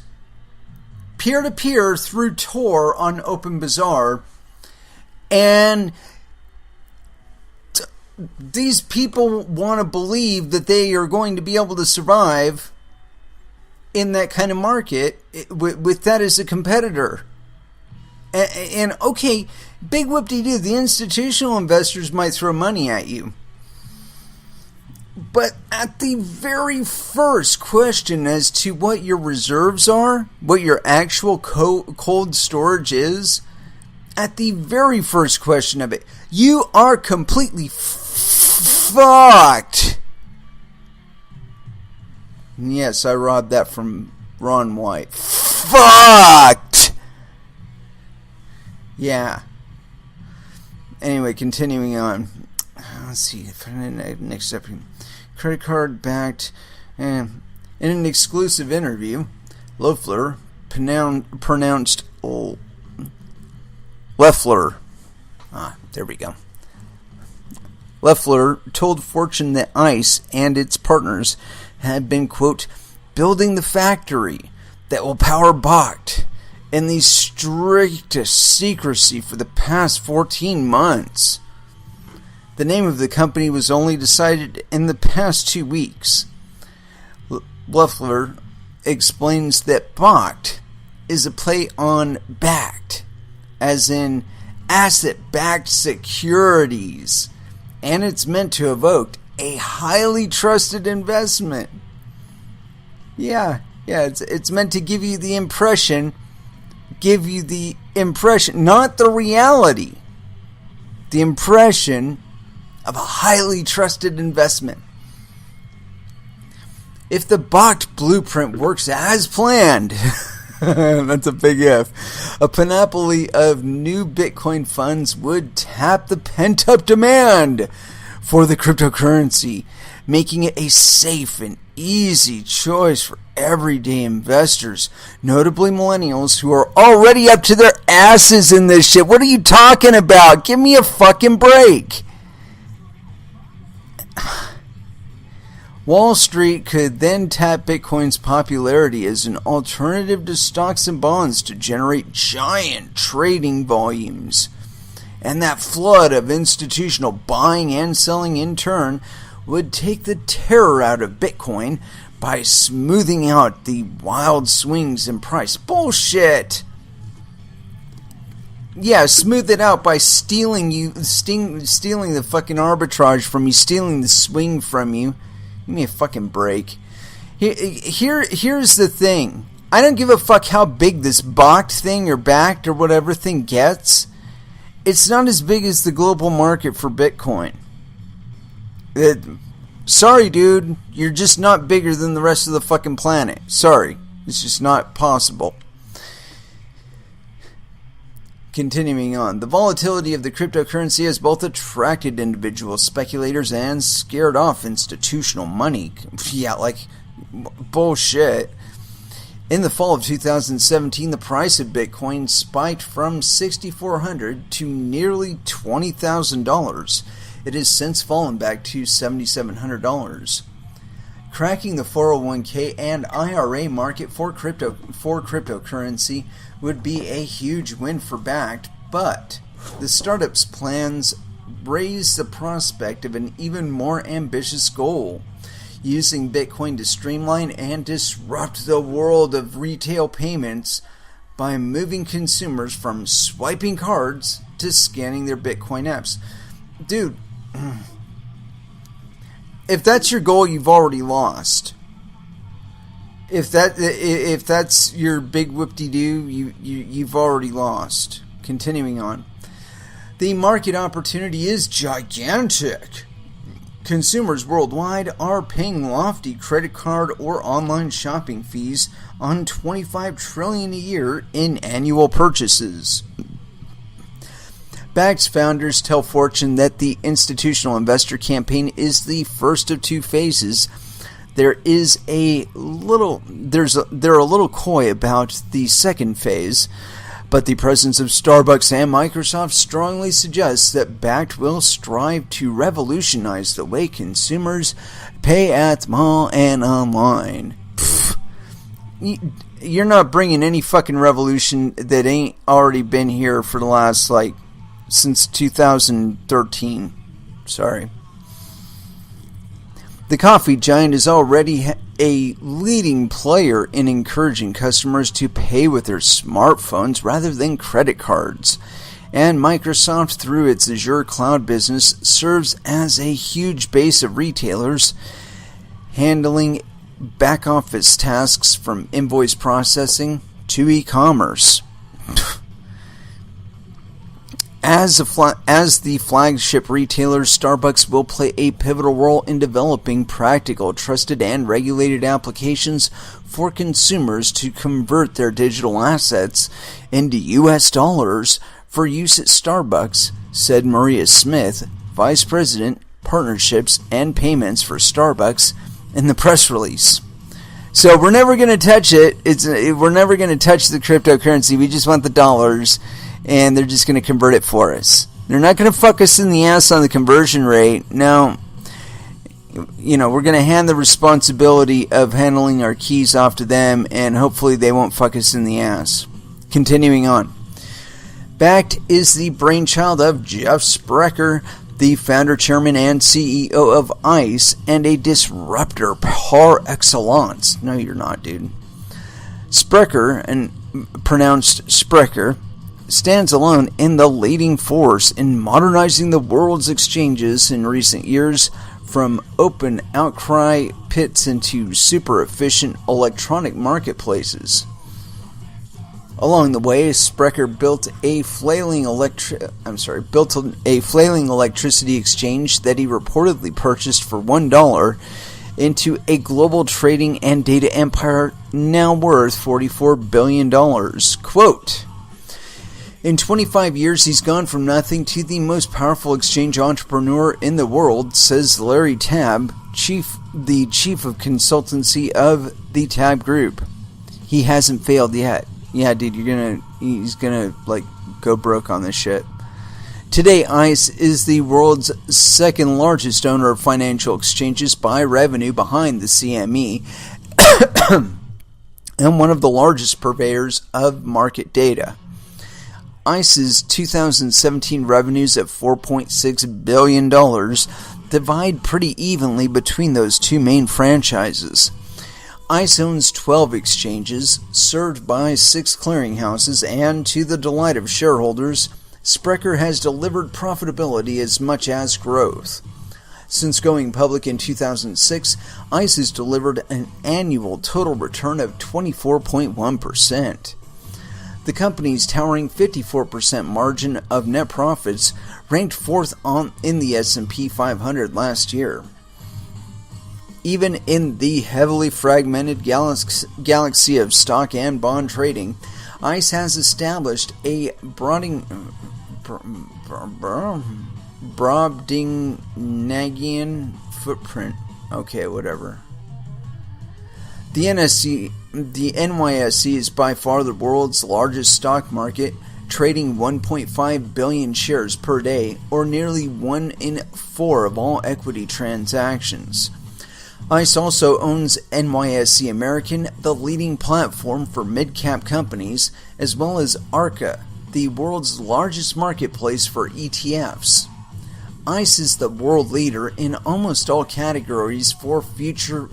peer-to-peer through Tor on OpenBazaar, and these people want to believe that they are going to be able to survive in that kind of market with that as a competitor. And okay, big whoop-de-doo, the institutional investors might throw money at you. But at the very first question as to what your reserves are, what your actual cold storage is, at the very first question of it, you are completely fucked. Yes, I robbed that from Ron White. Fucked! Yeah. Anyway, continuing on. Let's see. Next step. Credit card backed. In an exclusive interview, Loeffler pronounced Loeffler. There we go. Loeffler told Fortune that ICE and its partners had been, quote, building the factory that will power Bakkt in the strictest secrecy for the past 14 months. The name of the company was only decided in the past 2 weeks. Loeffler explains that Bakkt is a play on backed, as in asset-backed securities, and it's meant to evoke a highly trusted investment. Yeah, it's meant to give you the impression, not the reality, the impression of a highly trusted investment. If the Bakkt blueprint works as planned, that's a big if, a panoply of new Bitcoin funds would tap the pent-up demand for the cryptocurrency, making it a safe and easy choice for everyday investors, notably millennials who are already up to their asses in this shit. What are you talking about? Give me a fucking break. Wall Street could then tap Bitcoin's popularity as an alternative to stocks and bonds to generate giant trading volumes. And that flood of institutional buying and selling in turn would take the terror out of Bitcoin by smoothing out the wild swings in price. Bullshit! Yeah, smooth it out by stealing the fucking arbitrage from you, stealing the swing from you. Give me a fucking break. Here's the thing. I don't give a fuck how big this Bakkt thing or Bakkt or whatever thing gets. It's not as big as the global market for Bitcoin. Sorry, dude. You're just not bigger than the rest of the fucking planet. Sorry. It's just not possible. Continuing on, the volatility of the cryptocurrency has both attracted individual speculators and scared off institutional money. Yeah, like, bullshit. In the fall of 2017, the price of Bitcoin spiked from $6,400 to nearly $20,000. It has since fallen back to $7,700. Cracking the 401k and IRA market for cryptocurrency would be a huge win for Bakkt, but the startup's plans raise the prospect of an even more ambitious goal, using Bitcoin to streamline and disrupt the world of retail payments by moving consumers from swiping cards to scanning their Bitcoin apps. Dude, if that's your goal, you've already lost. If that's your big whoop-de-doo, you've already lost. Continuing on. The market opportunity is gigantic. Consumers worldwide are paying lofty credit card or online shopping fees on $25 trillion a year in annual purchases. Bakkt's founders tell Fortune that the institutional investor campaign is the first of two phases. They're a little coy about the second phase, but the presence of Starbucks and Microsoft strongly suggests that Bakkt will strive to revolutionize the way consumers pay at the mall and online. You're not bringing any fucking revolution that ain't already been here for the last, since 2013. Sorry. The coffee giant is already a leading player in encouraging customers to pay with their smartphones rather than credit cards. And Microsoft, through its Azure cloud business, serves as a huge base of retailers handling back-office tasks from invoice processing to e-commerce. As the flagship retailer, Starbucks will play a pivotal role in developing practical, trusted, and regulated applications for consumers to convert their digital assets into U.S. dollars for use at Starbucks, said Maria Smith, Vice President, Partnerships and Payments for Starbucks, in the press release. So we're never going to touch it. We're never going to touch the cryptocurrency. We just want the dollars. And they're just going to convert it for us. They're not going to fuck us in the ass on the conversion rate. No. We're going to hand the responsibility of handling our keys off to them, and hopefully they won't fuck us in the ass. Continuing on. Bakkt is the brainchild of Jeff Sprecher, the founder, chairman, and CEO of ICE, and a disruptor par excellence. No, you're not, dude. Sprecher, and pronounced Sprecher, stands alone in the leading force in modernizing the world's exchanges in recent years, from open outcry pits into super efficient electronic marketplaces. Along the way, Sprecher built a flailing electricity exchange that he reportedly purchased for $1 into a global trading and data empire now worth $44 billion. Quote, in 25 years, he's gone from nothing to the most powerful exchange entrepreneur in the world, says Larry Tabb, the chief of consultancy of the Tabb Group. He hasn't failed yet. Yeah, dude, he's gonna go broke on this shit. Today, ICE is the world's second largest owner of financial exchanges by revenue, behind the CME, and one of the largest purveyors of market data. ICE's 2017 revenues of $4.6 billion divide pretty evenly between those two main franchises. ICE owns 12 exchanges, served by 6 clearinghouses, and to the delight of shareholders, Sprecher has delivered profitability as much as growth. Since going public in 2006, ICE has delivered an annual total return of 24.1%. The company's towering 54% margin of net profits ranked 4th in the S&P 500 last year. Even in the heavily fragmented galaxy of stock and bond trading, ICE has established a Brobdingnagian footprint. Okay, whatever. The NYSE is by far the world's largest stock market, trading 1.5 billion shares per day, or nearly 1 in 4 of all equity transactions. ICE also owns NYSE American, the leading platform for mid-cap companies, as well as ARCA, the world's largest marketplace for ETFs. ICE is the world leader in almost all categories for futures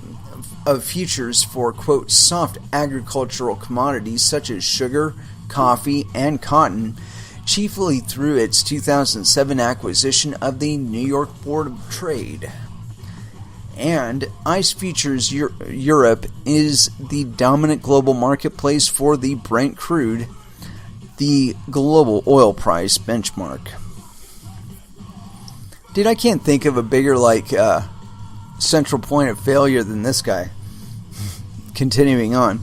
for, quote, soft agricultural commodities such as sugar, coffee, and cotton, chiefly through its 2007 acquisition of the New York Board of Trade. And ICE Futures Europe is the dominant global marketplace for the Brent crude, the global oil price benchmark. Dude, I can't think of a bigger, central point of failure than this guy. Continuing on.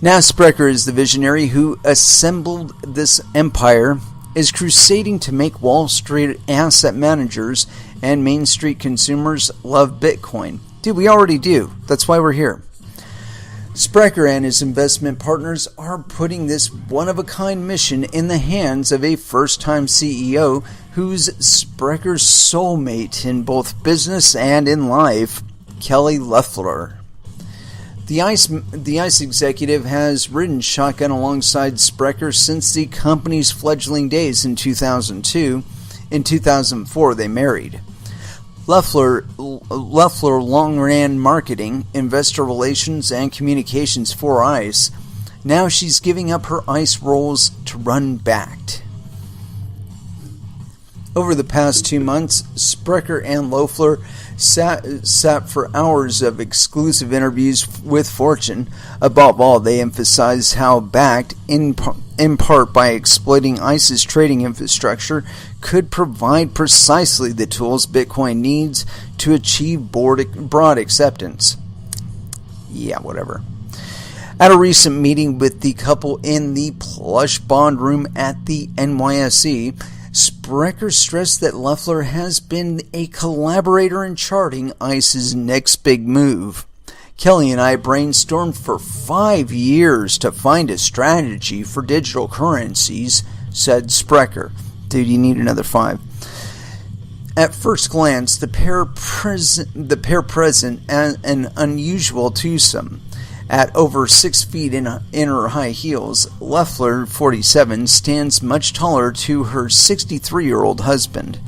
Now Sprecher is the visionary who assembled this empire, is crusading to make Wall Street asset managers and Main Street consumers love Bitcoin. Dude, we already do. That's why we're here. Sprecher and his investment partners are putting this one-of-a-kind mission in the hands of a first-time CEO who's Sprecher's soulmate in both business and in life, Kelly Loeffler. The ICE executive has ridden shotgun alongside Sprecher since the company's fledgling days in 2002. In 2004, they married. Loeffler long ran marketing, investor relations, and communications for ICE. Now she's giving up her ICE roles to run Bakkt. Over the past 2 months, Sprecher and Loeffler sat for hours of exclusive interviews with Fortune. Above all, they emphasized how Bakkt, in part by exploiting ICE's trading infrastructure, could provide precisely the tools Bitcoin needs to achieve broad acceptance. Yeah, whatever. At a recent meeting with the couple in the plush bond room at the NYSE, Sprecher stressed that Loeffler has been a collaborator in charting ICE's next big move. Kelly and I brainstormed for 5 years to find a strategy for digital currencies, said Sprecher. Dude, you need another 5. At first glance, the pair present an unusual twosome. At over 6 feet in her high heels, Loeffler, 47, stands much taller to her 63-year-old husband.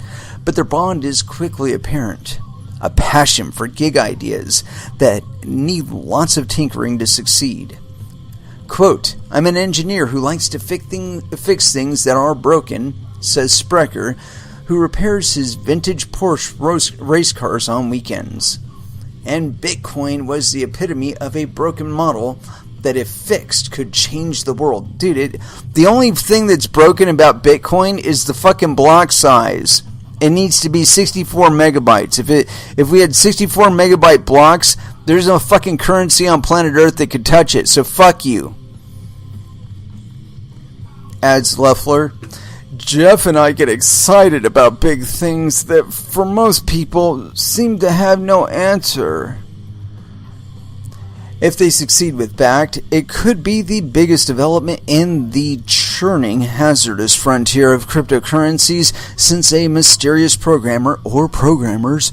But their bond is quickly apparent. A passion for gig ideas that need lots of tinkering to succeed. Quote, I'm an engineer who likes to fix things that are broken, says Sprecher, who repairs his vintage Porsche race cars on weekends. And Bitcoin was the epitome of a broken model that, if fixed, could change the world. Dude, the only thing that's broken about Bitcoin is the fucking block size. It needs to be 64 megabytes. If we had 64 megabyte blocks, there's no fucking currency on planet Earth that could touch it. So fuck you. Adds Leffler. Jeff and I get excited about big things that for most people seem to have no answer. If they succeed with Bakkt, it could be the biggest development in the churning, hazardous frontier of cryptocurrencies since a mysterious programmer or programmers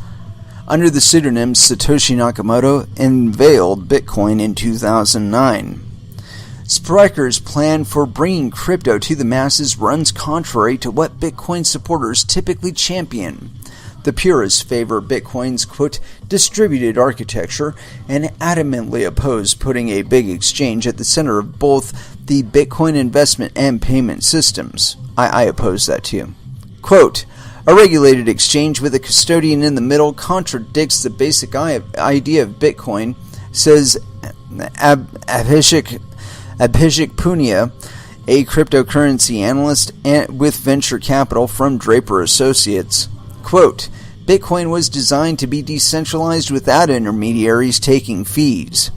under the pseudonym Satoshi Nakamoto unveiled Bitcoin in 2009. Sprecher's plan for bringing crypto to the masses runs contrary to what Bitcoin supporters typically champion. The purists favor Bitcoin's, quote, distributed architecture and adamantly oppose putting a big exchange at the center of both the Bitcoin investment and payment systems. I oppose that too. Quote, a regulated exchange with a custodian in the middle contradicts the basic idea of Bitcoin, says Abhishek Punia, a cryptocurrency analyst with venture capital from Draper Associates. Quote, Bitcoin was designed to be decentralized without intermediaries taking fees.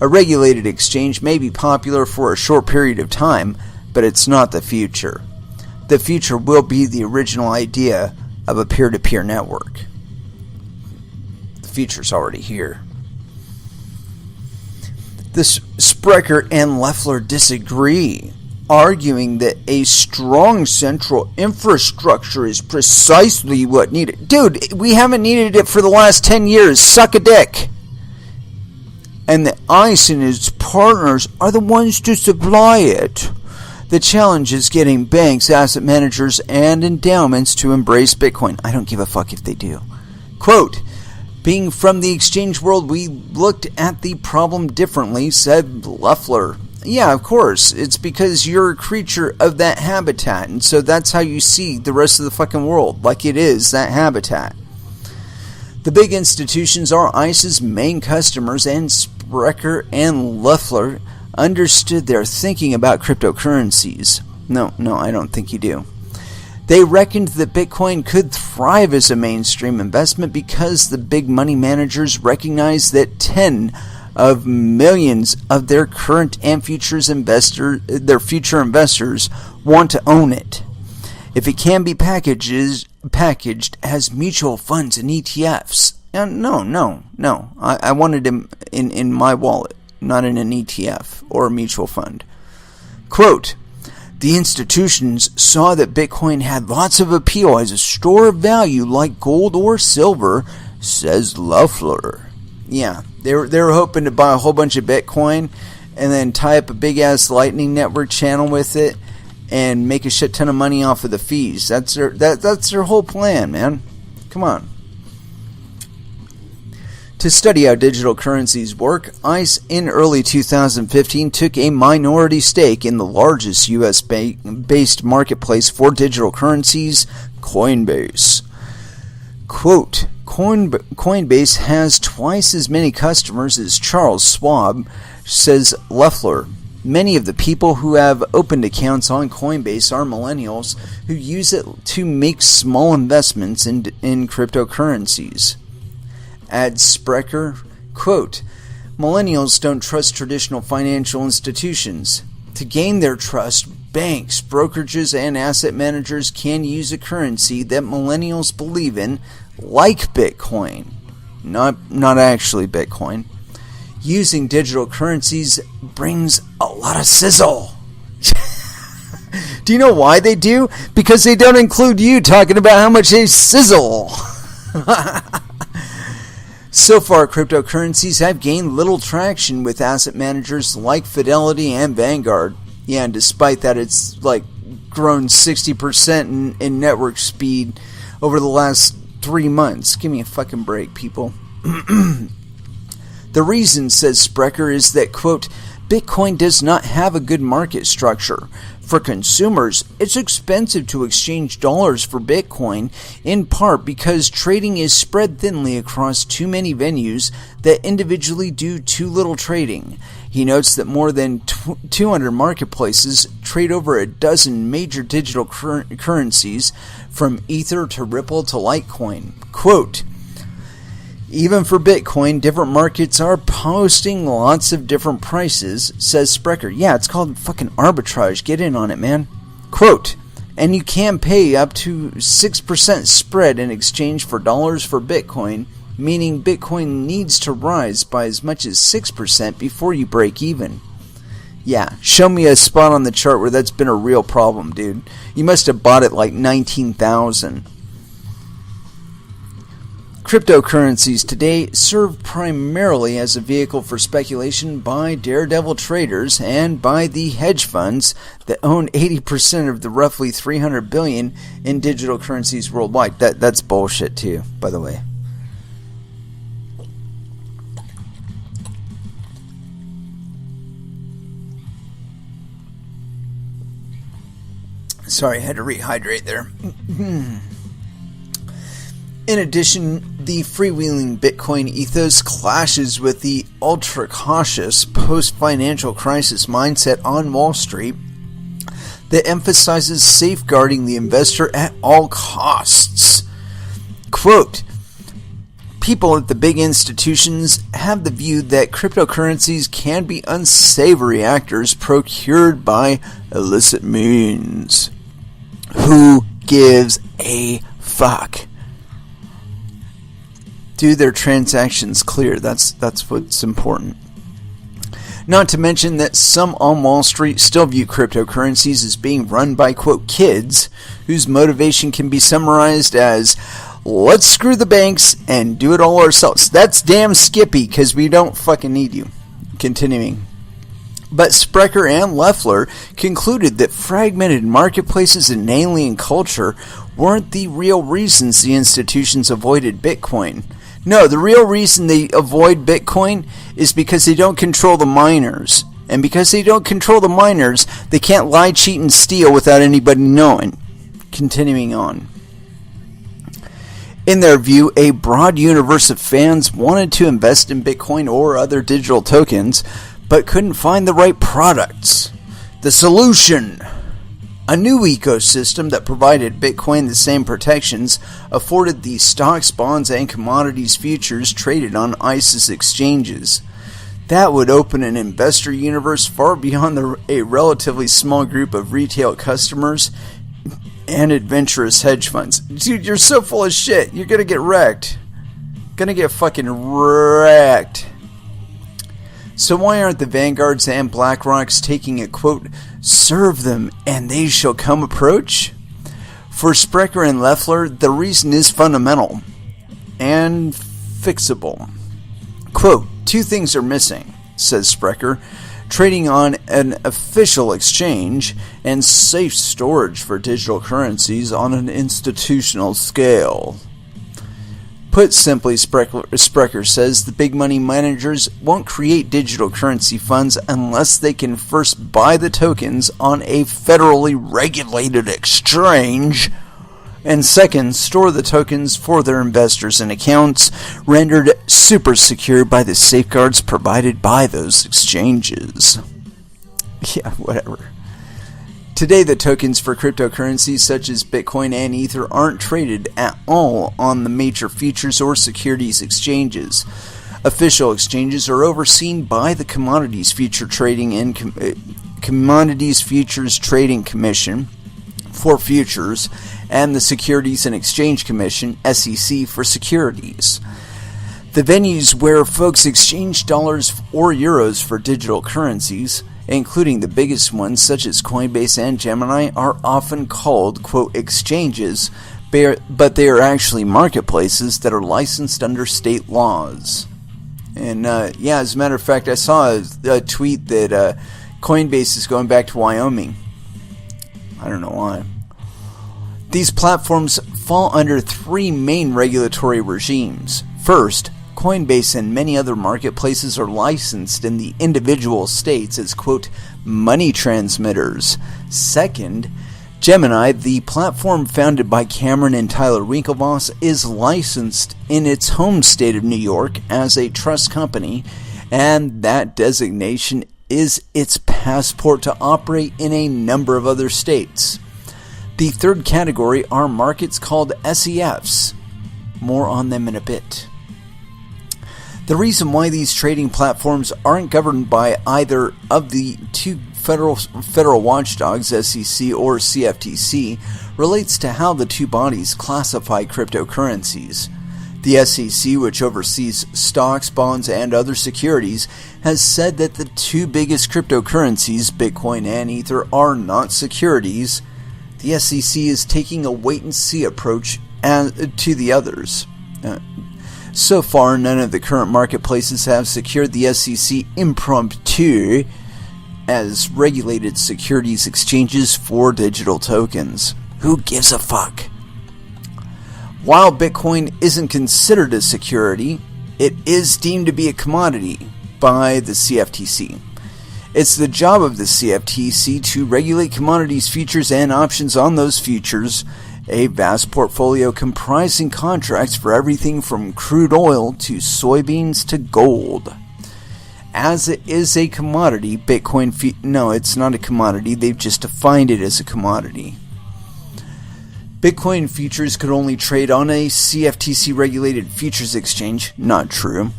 A regulated exchange may be popular for a short period of time, but it's not the future. The future will be the original idea of a peer-to-peer network. The future's already here. The Sprecher and Leffler disagree, arguing that a strong central infrastructure is precisely what needed. Dude, we haven't needed it for the last 10 years. Suck a dick. And that ICE and its partners are the ones to supply it. The challenge is getting banks, asset managers, and endowments to embrace Bitcoin. I don't give a fuck if they do. Quote, being from the exchange world, we looked at the problem differently, said Leffler. Yeah, of course. It's because you're a creature of that habitat, and so that's how you see the rest of the fucking world, like it is that habitat. The big institutions are ICE's main customers, and Sprecher and Leffler understood their thinking about cryptocurrencies. No, I don't think you do. They reckoned that Bitcoin could thrive as a mainstream investment because the big money managers recognized that 10 of millions of their current and future investors want to own it. If it can be packaged as mutual funds and ETFs. No. I wanted them in my wallet, not in an ETF or a mutual fund. Quote, the institutions saw that Bitcoin had lots of appeal as a store of value like gold or silver, says Leffler. Yeah, they were hoping to buy a whole bunch of Bitcoin and then tie up a big-ass Lightning Network channel with it and make a shit ton of money off of the fees. That's their whole plan, man. Come on. To study how digital currencies work, ICE in early 2015 took a minority stake in the largest US-based marketplace for digital currencies, Coinbase. Quote, Coinbase has twice as many customers as Charles Schwab, says Leffler. Many of the people who have opened accounts on Coinbase are millennials who use it to make small investments in cryptocurrencies. Adds Sprecher, quote, millennials don't trust traditional financial institutions. To gain their trust, banks, brokerages, and asset managers can use a currency that millennials believe in, like Bitcoin. Not actually Bitcoin. Using digital currencies brings a lot of sizzle. Do you know why they do? Because they don't include you talking about how much they sizzle. So far, cryptocurrencies have gained little traction with asset managers like Fidelity and Vanguard. Yeah, and despite that, it's like grown 60% in network speed over the last 3 months. Give me a fucking break, people. The reason, says Sprecher, is that, quote, Bitcoin does not have a good market structure. For consumers, it's expensive to exchange dollars for Bitcoin, in part because trading is spread thinly across too many venues that individually do too little trading. He notes that more than 200 marketplaces trade over a dozen major digital currencies, from Ether to Ripple to Litecoin. Quote, even for Bitcoin, different markets are posting lots of different prices, says Sprecher. Yeah, it's called fucking arbitrage. Get in on it, man. Quote, and you can pay up to 6% spread in exchange for dollars for Bitcoin, meaning Bitcoin needs to rise by as much as 6% before you break even. Yeah, show me a spot on the chart where that's been a real problem, dude. You must have bought it like 19,000. Cryptocurrencies today serve primarily as a vehicle for speculation by daredevil traders and by the hedge funds that own 80% of the roughly $300 billion in digital currencies worldwide. That's bullshit too, by the way. Sorry, I had to rehydrate there. In addition, the freewheeling Bitcoin ethos clashes with the ultra-cautious post-financial crisis mindset on Wall Street that emphasizes safeguarding the investor at all costs. Quote, people at the big institutions have the view that cryptocurrencies can be unsavory actors procured by illicit means. Who gives a fuck? Do their transactions clear. That's what's important. Not to mention that some on Wall Street still view cryptocurrencies as being run by, quote, kids, whose motivation can be summarized as, let's screw the banks and do it all ourselves. That's damn skippy, because we don't fucking need you. Continuing. But Sprecher and Loeffler concluded that fragmented marketplaces and alien culture weren't the real reasons the institutions avoided Bitcoin. No, the real reason they avoid Bitcoin is because they don't control the miners. And because they don't control the miners, they can't lie, cheat, and steal without anybody knowing. Continuing on. In their view, a broad universe of fans wanted to invest in Bitcoin or other digital tokens, but couldn't find the right products. The solution: a new ecosystem that provided Bitcoin the same protections afforded the stocks, bonds, and commodities futures traded on ICE's exchanges. That would open an investor universe far beyond a relatively small group of retail customers and adventurous hedge funds. Dude, you're so full of shit. You're gonna get wrecked. Gonna get fucking wrecked. So why aren't the Vanguards and BlackRocks taking a, quote, serve them and they shall come approach? For Sprecher and Loeffler, the reason is fundamental and fixable. Quote, two things are missing, says Sprecher: trading on an official exchange and safe storage for digital currencies on an institutional scale. Put simply, Sprecher says the big money managers won't create digital currency funds unless they can first buy the tokens on a federally regulated exchange, and second, store the tokens for their investors in accounts rendered super secure by the safeguards provided by those exchanges. Yeah, whatever. Today, the tokens for cryptocurrencies such as Bitcoin and Ether aren't traded at all on the major futures or securities exchanges. Official exchanges are overseen by the Commodities Futures Trading Commission for futures and the Securities and Exchange Commission, SEC, for securities. The venues where folks exchange dollars or euros for digital currencies, including the biggest ones such as Coinbase and Gemini, are often called, quote, exchanges, but they are actually marketplaces that are licensed under state laws. And yeah, as a matter of fact, I saw a tweet that Coinbase is going back to Wyoming. I don't know why. These platforms fall under three main regulatory regimes. First, Coinbase and many other marketplaces are licensed in the individual states as, quote, money transmitters. Second, Gemini, the platform founded by Cameron and Tyler Winklevoss, is licensed in its home state of New York as a trust company, and that designation is its passport to operate in a number of other states. The third category are markets called SEFs. More on them in a bit. The reason why these trading platforms aren't governed by either of the two federal watchdogs, SEC or CFTC, relates to how the two bodies classify cryptocurrencies. The SEC, which oversees stocks, bonds, and other securities, has said that the two biggest cryptocurrencies, Bitcoin and Ether, are not securities. The SEC is taking a wait-and-see approach to the others. So far, none of the current marketplaces have secured the SEC impromptu as regulated securities exchanges for digital tokens. Who gives a fuck? While Bitcoin isn't considered a security, it is deemed to be a commodity by the CFTC. It's the job of the CFTC to regulate commodities, futures, and options on those futures, a vast portfolio comprising contracts for everything from crude oil to soybeans to gold. As it is a commodity, Bitcoin... No, it's not a commodity. They've just defined it as a commodity. Bitcoin futures could only trade on a CFTC-regulated futures exchange, not true,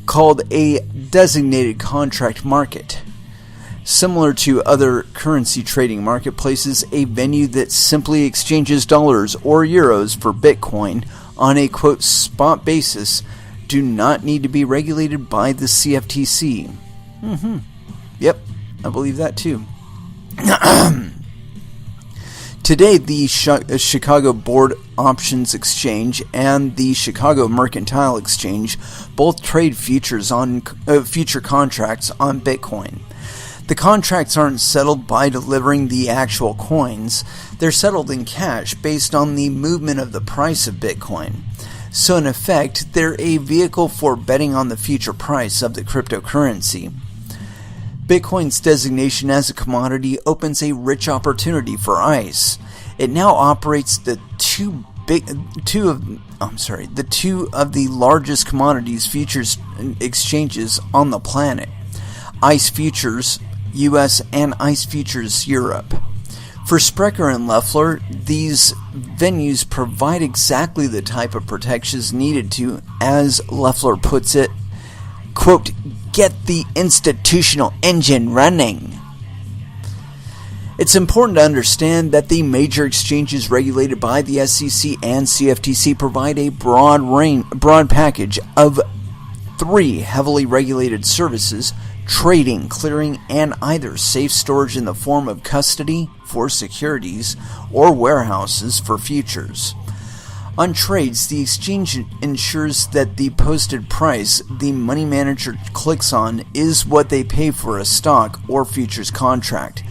called a designated contract market. Similar to other currency trading marketplaces, a venue that simply exchanges dollars or euros for Bitcoin on a, quote, spot basis do not need to be regulated by the CFTC. Yep, I believe that too. Today, the Chicago Board Options Exchange and the Chicago Mercantile Exchange both trade futures on future contracts on Bitcoin. The contracts aren't settled by delivering the actual coins. They're settled in cash based on the movement of the price of Bitcoin. So in effect, they're a vehicle for betting on the future price of the cryptocurrency. Bitcoin's designation as a commodity opens a rich opportunity for ICE. It now operates the two of the largest commodities futures exchanges on the planet: ICE Futures US and ICE Futures Europe. For Sprecher and Leffler, these venues provide exactly the type of protections needed to, as Leffler puts it, quote, get the institutional engine running. It's important to understand that the major exchanges regulated by the SEC and CFTC provide a broad package of three heavily regulated services: trading, clearing, and either safe storage in the form of custody for securities or warehouses for futures. On trades, the exchange ensures that the posted price the money manager clicks on is what they pay for a stock or futures contract.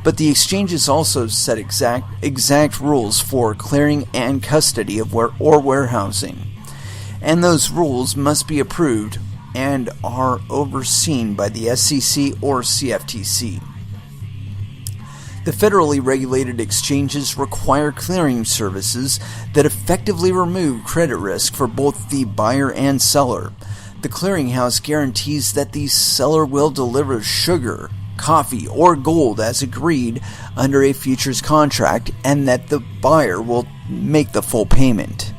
But the exchanges also set exact rules for clearing and custody of warehousing. And those rules must be approved and are overseen by the SEC or CFTC. The federally regulated exchanges require clearing services that effectively remove credit risk for both the buyer and seller. The clearinghouse guarantees that the seller will deliver sugar, coffee, or gold as agreed under a futures contract, and that the buyer will make the full payment.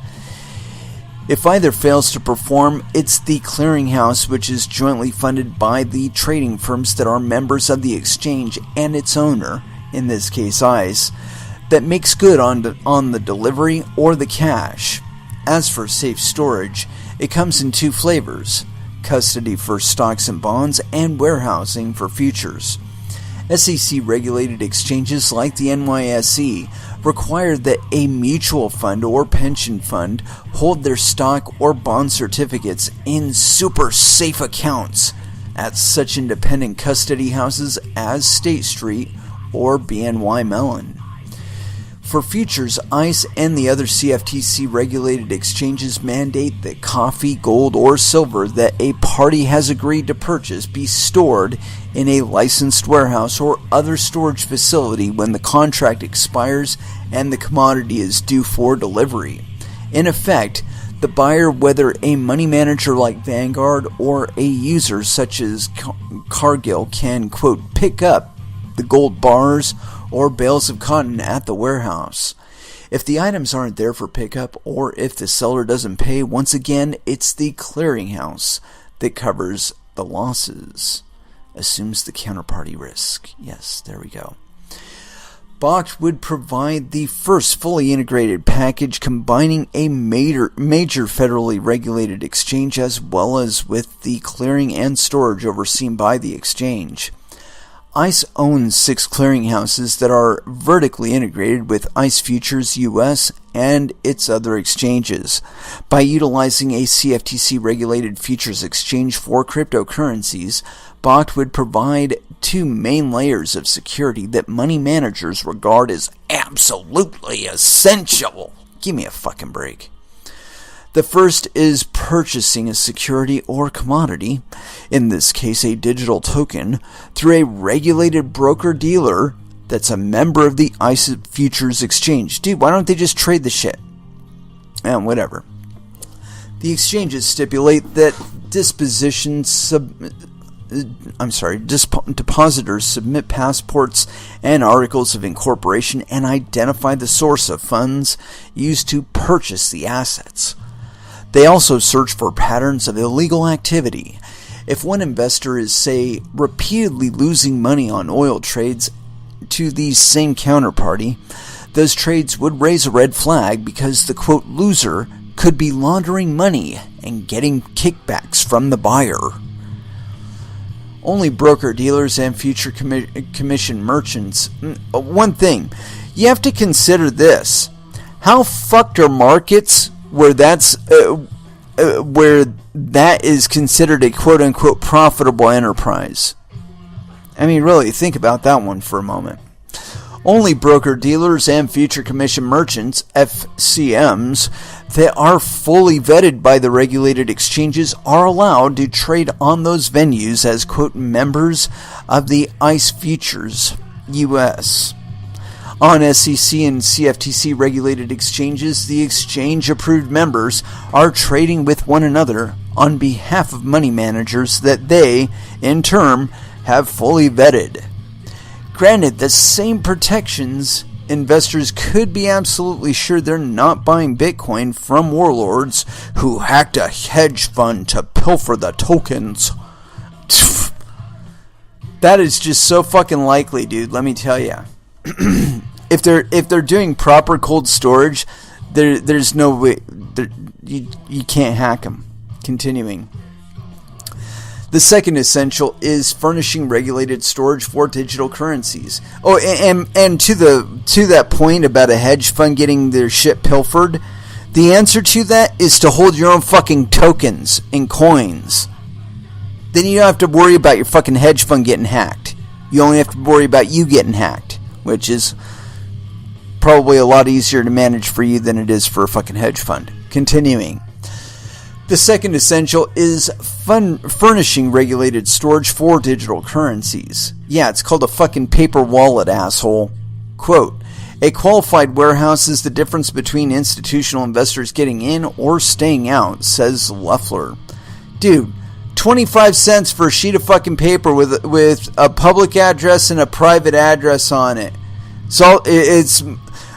If either fails to perform, it's the clearinghouse, which is jointly funded by the trading firms that are members of the exchange and its owner, in this case ICE, that makes good on the delivery or the cash. As for safe storage, it comes in two flavors: custody for stocks and bonds, and warehousing for futures. SEC-regulated exchanges like the NYSE require that a mutual fund or pension fund hold their stock or bond certificates in super safe accounts at such independent custody houses as State Street or BNY Mellon. For futures, ICE and the other CFTC-regulated exchanges mandate that coffee, gold, or silver that a party has agreed to purchase be stored in a licensed warehouse or other storage facility when the contract expires and the commodity is due for delivery. In effect, the buyer, whether a money manager like Vanguard or a user such as Cargill, can, quote, pick up the gold bars or bales of cotton at the warehouse. If the items aren't there for pickup, or if the seller doesn't pay, once again, it's the clearinghouse that covers the losses, assumes the counterparty risk. Yes, there we go. Bakkt would provide the first fully integrated package combining a major federally regulated exchange as well as with the clearing and storage overseen by the exchange. ICE owns 6 clearinghouses that are vertically integrated with ICE Futures US and its other exchanges. By utilizing a CFTC-regulated futures exchange for cryptocurrencies, Bakkt would provide 2 main layers of security that money managers regard as absolutely essential. Give me a fucking break. The first is purchasing a security or commodity, in this case a digital token, through a regulated broker-dealer that's a member of the ICE Futures Exchange. Dude, why don't they just trade the shit? And whatever. The exchanges stipulate that depositors submit passports and articles of incorporation and identify the source of funds used to purchase the assets. They also search for patterns of illegal activity. If one investor is, say, repeatedly losing money on oil trades to the same counterparty, those trades would raise a red flag because the, quote, loser could be laundering money and getting kickbacks from the buyer. Only broker-dealers and future commission merchants. One thing, you have to consider this. How fucked are markets where that is considered a quote-unquote profitable enterprise? I mean, really, think about that one for a moment. Only broker-dealers and future commission merchants, FCMs, that are fully vetted by the regulated exchanges are allowed to trade on those venues as, quote, members of the ICE Futures US. On SEC and CFTC regulated exchanges, the exchange-approved members are trading with one another on behalf of money managers that they, in turn, have fully vetted. Granted, the same protections, investors could be absolutely sure they're not buying Bitcoin from warlords who hacked a hedge fund to pilfer the tokens. That is just so fucking likely, dude, let me tell you. If they're doing proper cold storage, there's no way you can't hack them. Continuing. The second essential is furnishing regulated storage for digital currencies. Oh, and to that point about a hedge fund getting their shit pilfered, the answer to that is to hold your own fucking tokens and coins. Then you don't have to worry about your fucking hedge fund getting hacked. You only have to worry about you getting hacked, which is probably a lot easier to manage for you than it is for a fucking hedge fund. Continuing. The second essential is furnishing regulated storage for digital currencies. Yeah, it's called a fucking paper wallet, asshole. Quote, a qualified warehouse is the difference between institutional investors getting in or staying out, says Leffler. Dude, 25 cents for a sheet of fucking paper with a public address and a private address on it. So it's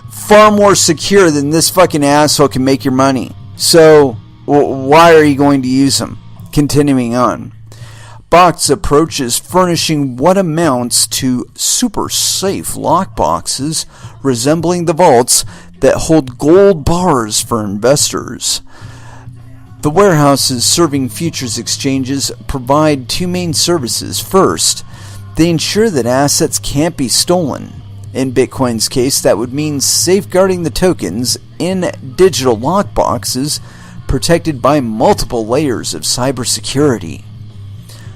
far more secure than this fucking asshole can make your money. So why are you going to use them? Continuing on. Bakkt's approach is furnishing what amounts to super safe lockboxes resembling the vaults that hold gold bars for investors. The warehouses serving futures exchanges provide 2 main services. First, they ensure that assets can't be stolen. In Bitcoin's case, that would mean safeguarding the tokens in digital lockboxes protected by multiple layers of cybersecurity.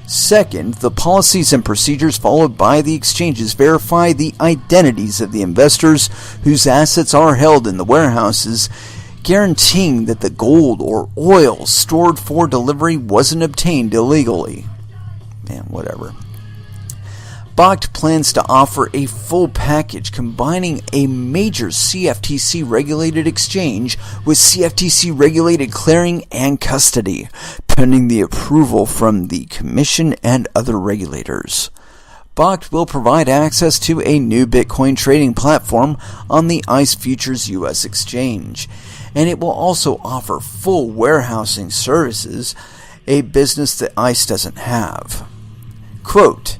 Second, the policies and procedures followed by the exchanges verify the identities of the investors whose assets are held in the warehouses, guaranteeing that the gold or oil stored for delivery wasn't obtained illegally. Man, whatever. Bakkt plans to offer a full package combining a major CFTC-regulated exchange with CFTC-regulated clearing and custody, pending the approval from the Commission and other regulators. Bakkt will provide access to a new Bitcoin trading platform on the ICE Futures US exchange, and it will also offer full warehousing services, a business that ICE doesn't have. Quote,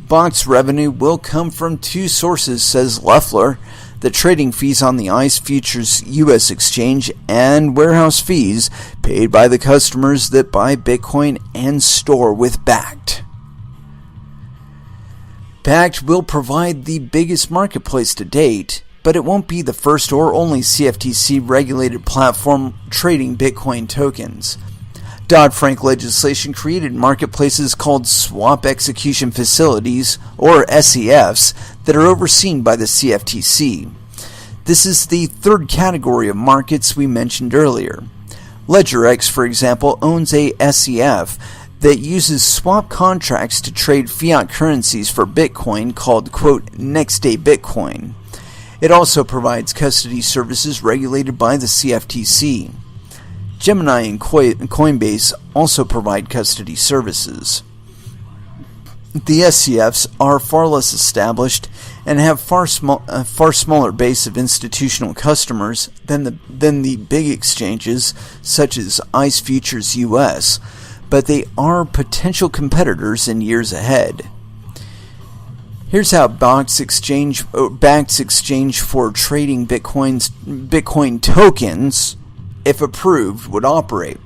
Bakkt's revenue will come from two sources, says Leffler, the trading fees on the ICE Futures US exchange and warehouse fees paid by the customers that buy Bitcoin and store with Bakkt. Bakkt will provide the biggest marketplace to date, but it won't be the first or only CFTC-regulated platform trading Bitcoin tokens. Dodd-Frank legislation created marketplaces called swap execution facilities, or SEFs, that are overseen by the CFTC. This is the third category of markets we mentioned earlier. LedgerX, for example, owns a SEF that uses swap contracts to trade fiat currencies for Bitcoin called, quote, Next Day Bitcoin. It also provides custody services regulated by the CFTC. Gemini and Coinbase also provide custody services. The SCFs are far less established and have far smaller base of institutional customers than the big exchanges such as ICE Futures US, but they are potential competitors in years ahead. Here's how Bakkt's exchange for trading Bitcoin tokens, if approved, would operate.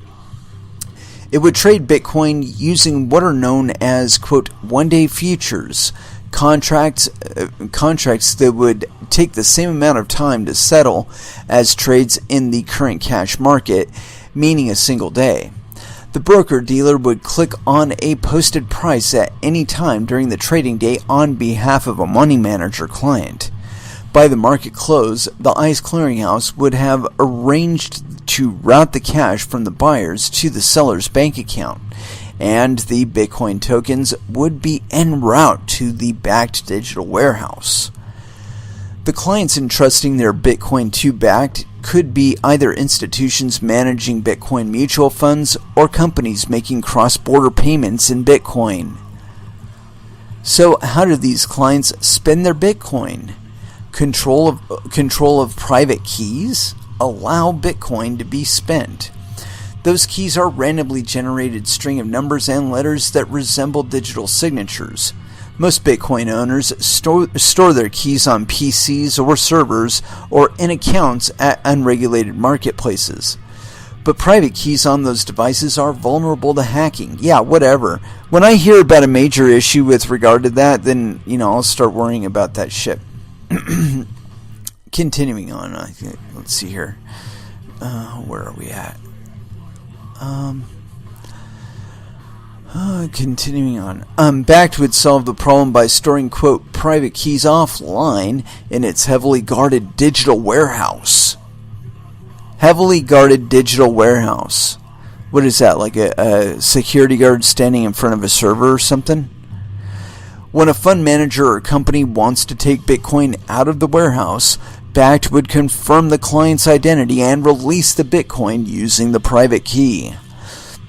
It would trade Bitcoin using what are known as, quote, one-day futures, contracts that would take the same amount of time to settle as trades in the current cash market, meaning a single day. The broker-dealer would click on a posted price at any time during the trading day on behalf of a money manager client. By the market close, the ICE clearinghouse would have arranged to route the cash from the buyers to the seller's bank account, and the Bitcoin tokens would be en route to the Bakkt digital warehouse. The clients entrusting their Bitcoin to Bakkt could be either institutions managing Bitcoin mutual funds or companies making cross-border payments in Bitcoin. So how do these clients spend their Bitcoin? Control of private keys allow Bitcoin to be spent. Those keys are randomly generated string of numbers and letters that resemble digital signatures. Most Bitcoin owners store their keys on PCs or servers or in accounts at unregulated marketplaces. But private keys on those devices are vulnerable to hacking. Yeah, whatever. When I hear about a major issue with regard to that, then, I'll start worrying about that shit. Continuing on, let's see here. Where are we at? Continuing on. Bakkt would solve the problem by storing, quote, private keys offline in its heavily guarded digital warehouse. Heavily guarded digital warehouse. What is that, like a security guard standing in front of a server or something? When a fund manager or company wants to take Bitcoin out of the warehouse, Bakkt would confirm the client's identity and release the Bitcoin using the private key.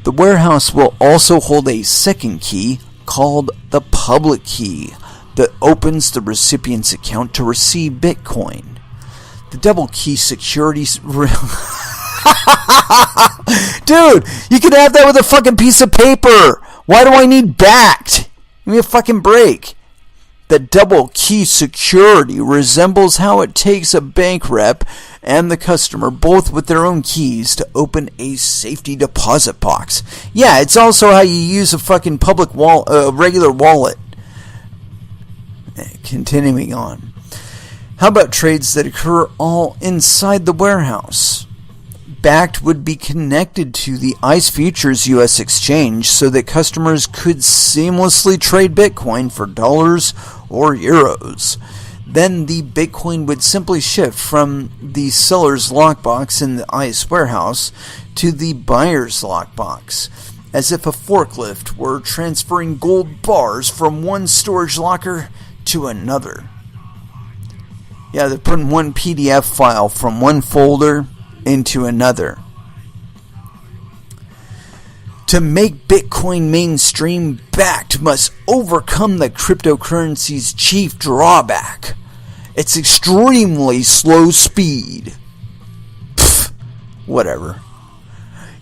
The warehouse will also hold a second key called the public key that opens the recipient's account to receive Bitcoin. The double key security... Dude, you could have that with a fucking piece of paper. Why do I need Bakkt? Give me a fucking break. The double key security resembles how it takes a bank rep and the customer, both with their own keys, to open a safety deposit box. Yeah, it's also how you use a fucking public regular wallet. Continuing on. How about trades that occur all inside the warehouse? Bakkt would be connected to the ICE Futures US exchange so that customers could seamlessly trade Bitcoin for dollars or euros. Then the Bitcoin would simply shift from the seller's lockbox in the ICE warehouse to the buyer's lockbox, as if a forklift were transferring gold bars from one storage locker to another. Yeah, they're putting one PDF file from one folder into another. To make Bitcoin mainstream, Bakkt must overcome the cryptocurrency's chief drawback: its extremely slow speed. Pfft, whatever.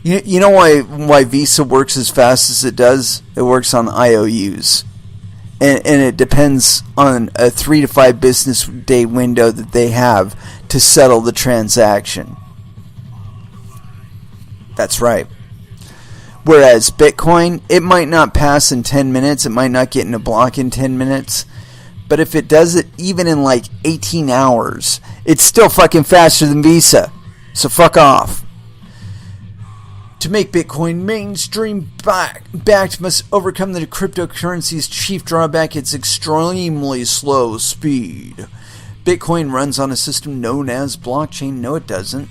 You know why Visa works as fast as it does? It works on IOUs. And it depends on a 3 to 5 business day window that they have to settle the transaction. That's right. Whereas Bitcoin, it might not pass in 10 minutes. It might not get in a block in 10 minutes. But if it does it even in like 18 hours, it's still fucking faster than Visa. So fuck off. To make Bitcoin mainstream, Bakkt must overcome the cryptocurrency's chief drawback: its extremely slow speed. Bitcoin runs on a system known as blockchain. No, it doesn't.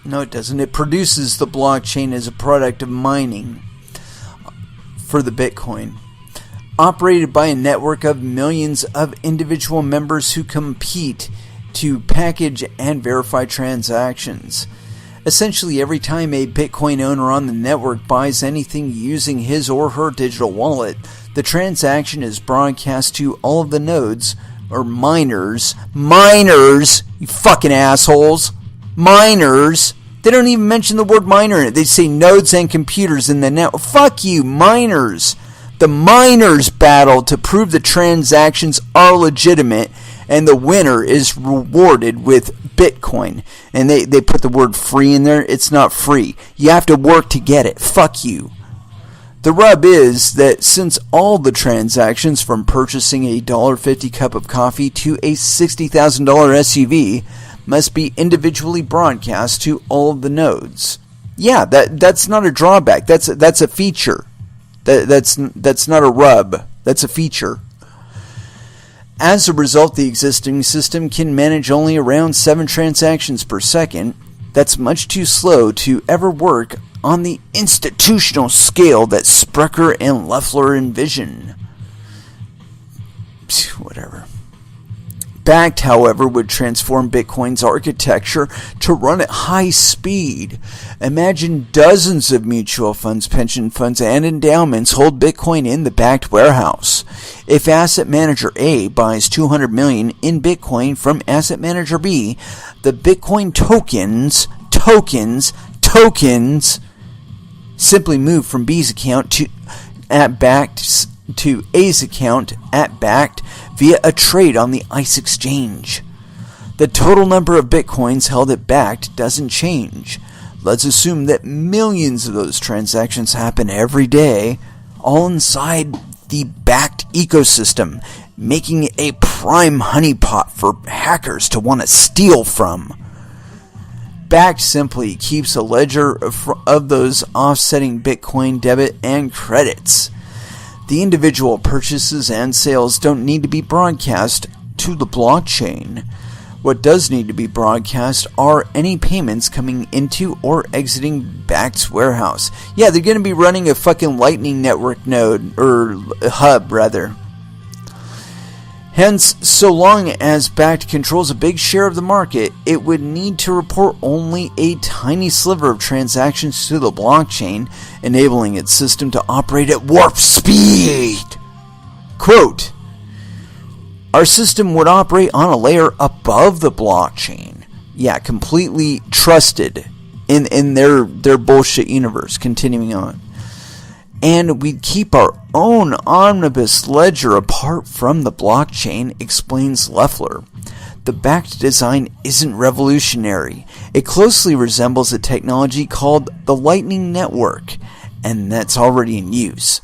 No, it doesn't. It produces the blockchain as a product of mining for the Bitcoin, operated by a network of millions of individual members who compete to package and verify transactions. Essentially, every time a Bitcoin owner on the network buys anything using his or her digital wallet, the transaction is broadcast to all of the nodes, or miners, you fucking assholes, miners. They don't even mention the word miner in it. They say nodes and computers in the network. Fuck you, miners. The miners battle to prove the transactions are legitimate, and the winner is rewarded with Bitcoin. And they put the word free in there. It's not free. You have to work to get it. Fuck you. The rub is that since all the transactions from purchasing a $1.50 cup of coffee to a $60,000 SUV must be individually broadcast to all of the nodes. Yeah, that's not a drawback. That's a feature. That's not a rub. That's a feature. As a result, the existing system can manage only around 7 transactions per second. That's much too slow to ever work on the institutional scale that Sprecher and Leffler envision. Whatever. Bakkt, however, would transform Bitcoin's architecture to run at high speed. Imagine dozens of mutual funds, pension funds, and endowments hold Bitcoin in the Bakkt warehouse. If asset manager A buys 200 million in Bitcoin from asset manager B, the Bitcoin tokens simply move from B's account at Bakkt to A's account at Bakkt via a trade on the ICE exchange. The total number of Bitcoins held at Bakkt doesn't change. Let's assume that millions of those transactions happen every day, all inside the Bakkt ecosystem, making it a prime honeypot for hackers to want to steal from. Bakkt simply keeps a ledger of those offsetting Bitcoin debit and credits. The individual purchases and sales don't need to be broadcast to the blockchain. What does need to be broadcast are any payments coming into or exiting Bakkt's warehouse. Yeah, they're going to be running a fucking Lightning Network node, or hub rather. Hence, so long as Bakkt controls a big share of the market, it would need to report only a tiny sliver of transactions to the blockchain, enabling its system to operate at warp speed. Quote, our system would operate on a layer above the blockchain. Yeah, completely trusted in their bullshit universe. Continuing on. And we'd keep our own omnibus ledger apart from the blockchain, explains Leffler. The Bakkt design isn't revolutionary. It closely resembles a technology called the Lightning Network, and that's already in use.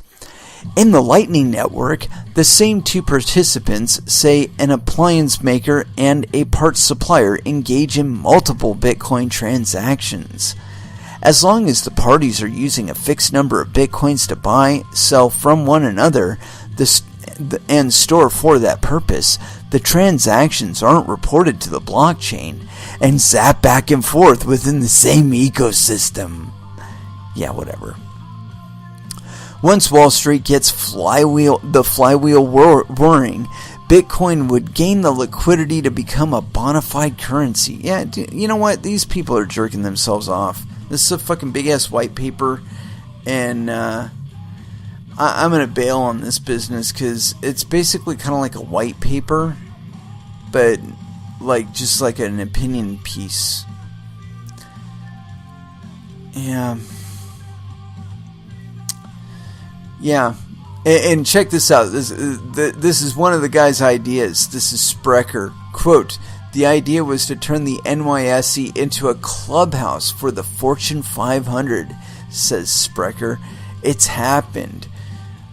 In the Lightning Network, the same two participants, say an appliance maker and a parts supplier, engage in multiple Bitcoin transactions. As long as the parties are using a fixed number of Bitcoins to buy, sell from one another, and store for that purpose, the transactions aren't reported to the blockchain and zap back and forth within the same ecosystem. Yeah, whatever. Once Wall Street gets the flywheel whirring, Bitcoin would gain the liquidity to become a bona fide currency. Yeah, you know what? These people are jerking themselves off. This is a fucking big-ass white paper, and I'm going to bail on this business because it's basically kind of like a white paper, but just like an opinion piece. Yeah, and check this out. This is one of the guy's ideas. This is Sprecher. Quote, the idea was to turn the NYSE into a clubhouse for the Fortune 500, says Sprecher. It's happened.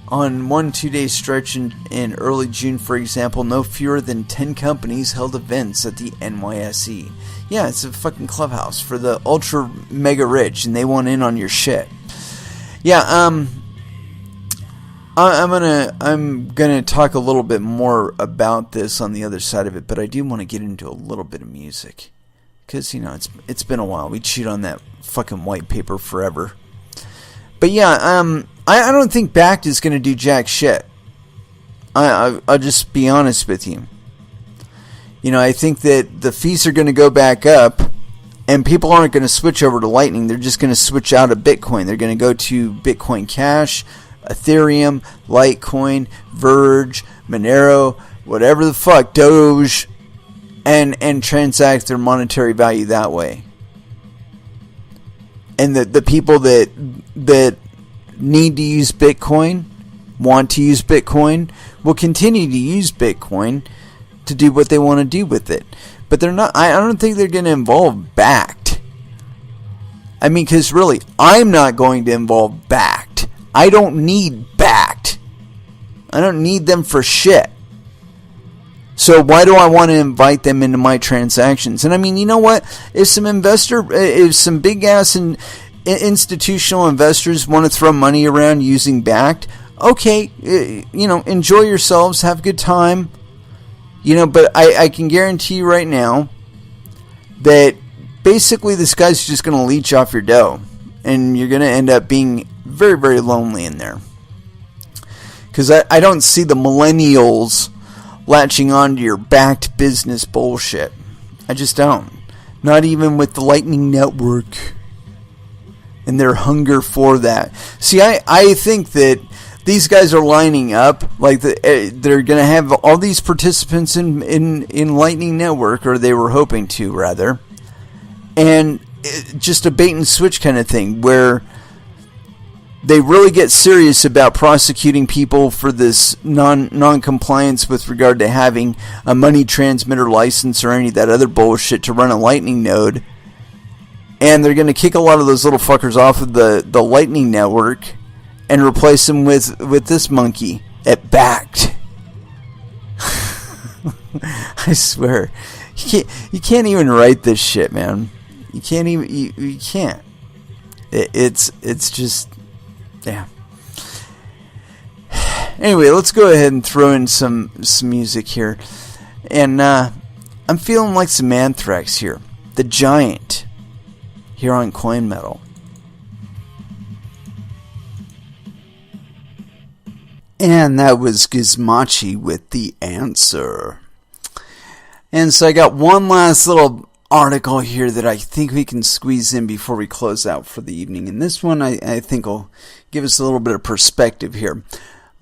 On one 2-day stretch in early June, for example, no fewer than 10 companies held events at the NYSE. Yeah, it's a fucking clubhouse for the ultra mega rich, and they want in on your shit. Yeah, I'm gonna talk a little bit more about this on the other side of it, but I do want to get into a little bit of music, because it's been a while. We chewed on that fucking white paper forever. But yeah, I don't think Bakkt is gonna do jack shit. I'll just be honest with you. I think that the fees are gonna go back up, and people aren't gonna switch over to Lightning. They're just gonna switch out of Bitcoin. They're gonna go to Bitcoin Cash, Ethereum, Litecoin, Verge, Monero, whatever the fuck, Doge, and transact their monetary value that way. And the people that need to use Bitcoin, want to use Bitcoin, will continue to use Bitcoin to do what they want to do with it. But they're not. I don't think they're going to involve Bakkt. I mean, because really, I'm not going to involve Bakkt. I don't need Bakkt. I don't need them for shit. So why do I want to invite them into my transactions? And I mean, you know what? If some big ass and institutional investors want to throw money around using Bakkt, okay, enjoy yourselves, have a good time. But I can guarantee you right now that basically this guy's just going to leech off your dough, and you're going to end up being very, very lonely in there. Because I don't see the millennials latching on to your Bakkt business bullshit. I just don't. Not even with the Lightning Network and their hunger for that. See, I think that these guys are lining up like they're going to have all these participants in Lightning Network, or they were hoping to, rather. And just a bait and switch kind of thing, where they really get serious about prosecuting people for this non-compliance with regard to having a money transmitter license or any of that other bullshit to run a Lightning node. And they're going to kick a lot of those little fuckers off of the Lightning Network and replace them with this monkey at Bakkt. I swear. You can't even write this shit, man. You can't even... You can't. It's just... Yeah. Anyway, let's go ahead and throw in some music here. And I'm feeling like some Anthrax here. The Giant. Here on CoinMetal. And that was Gizmochi with The Answer. And so I got one last little article here that I think we can squeeze in before we close out for the evening. And this one I think will give us a little bit of perspective here.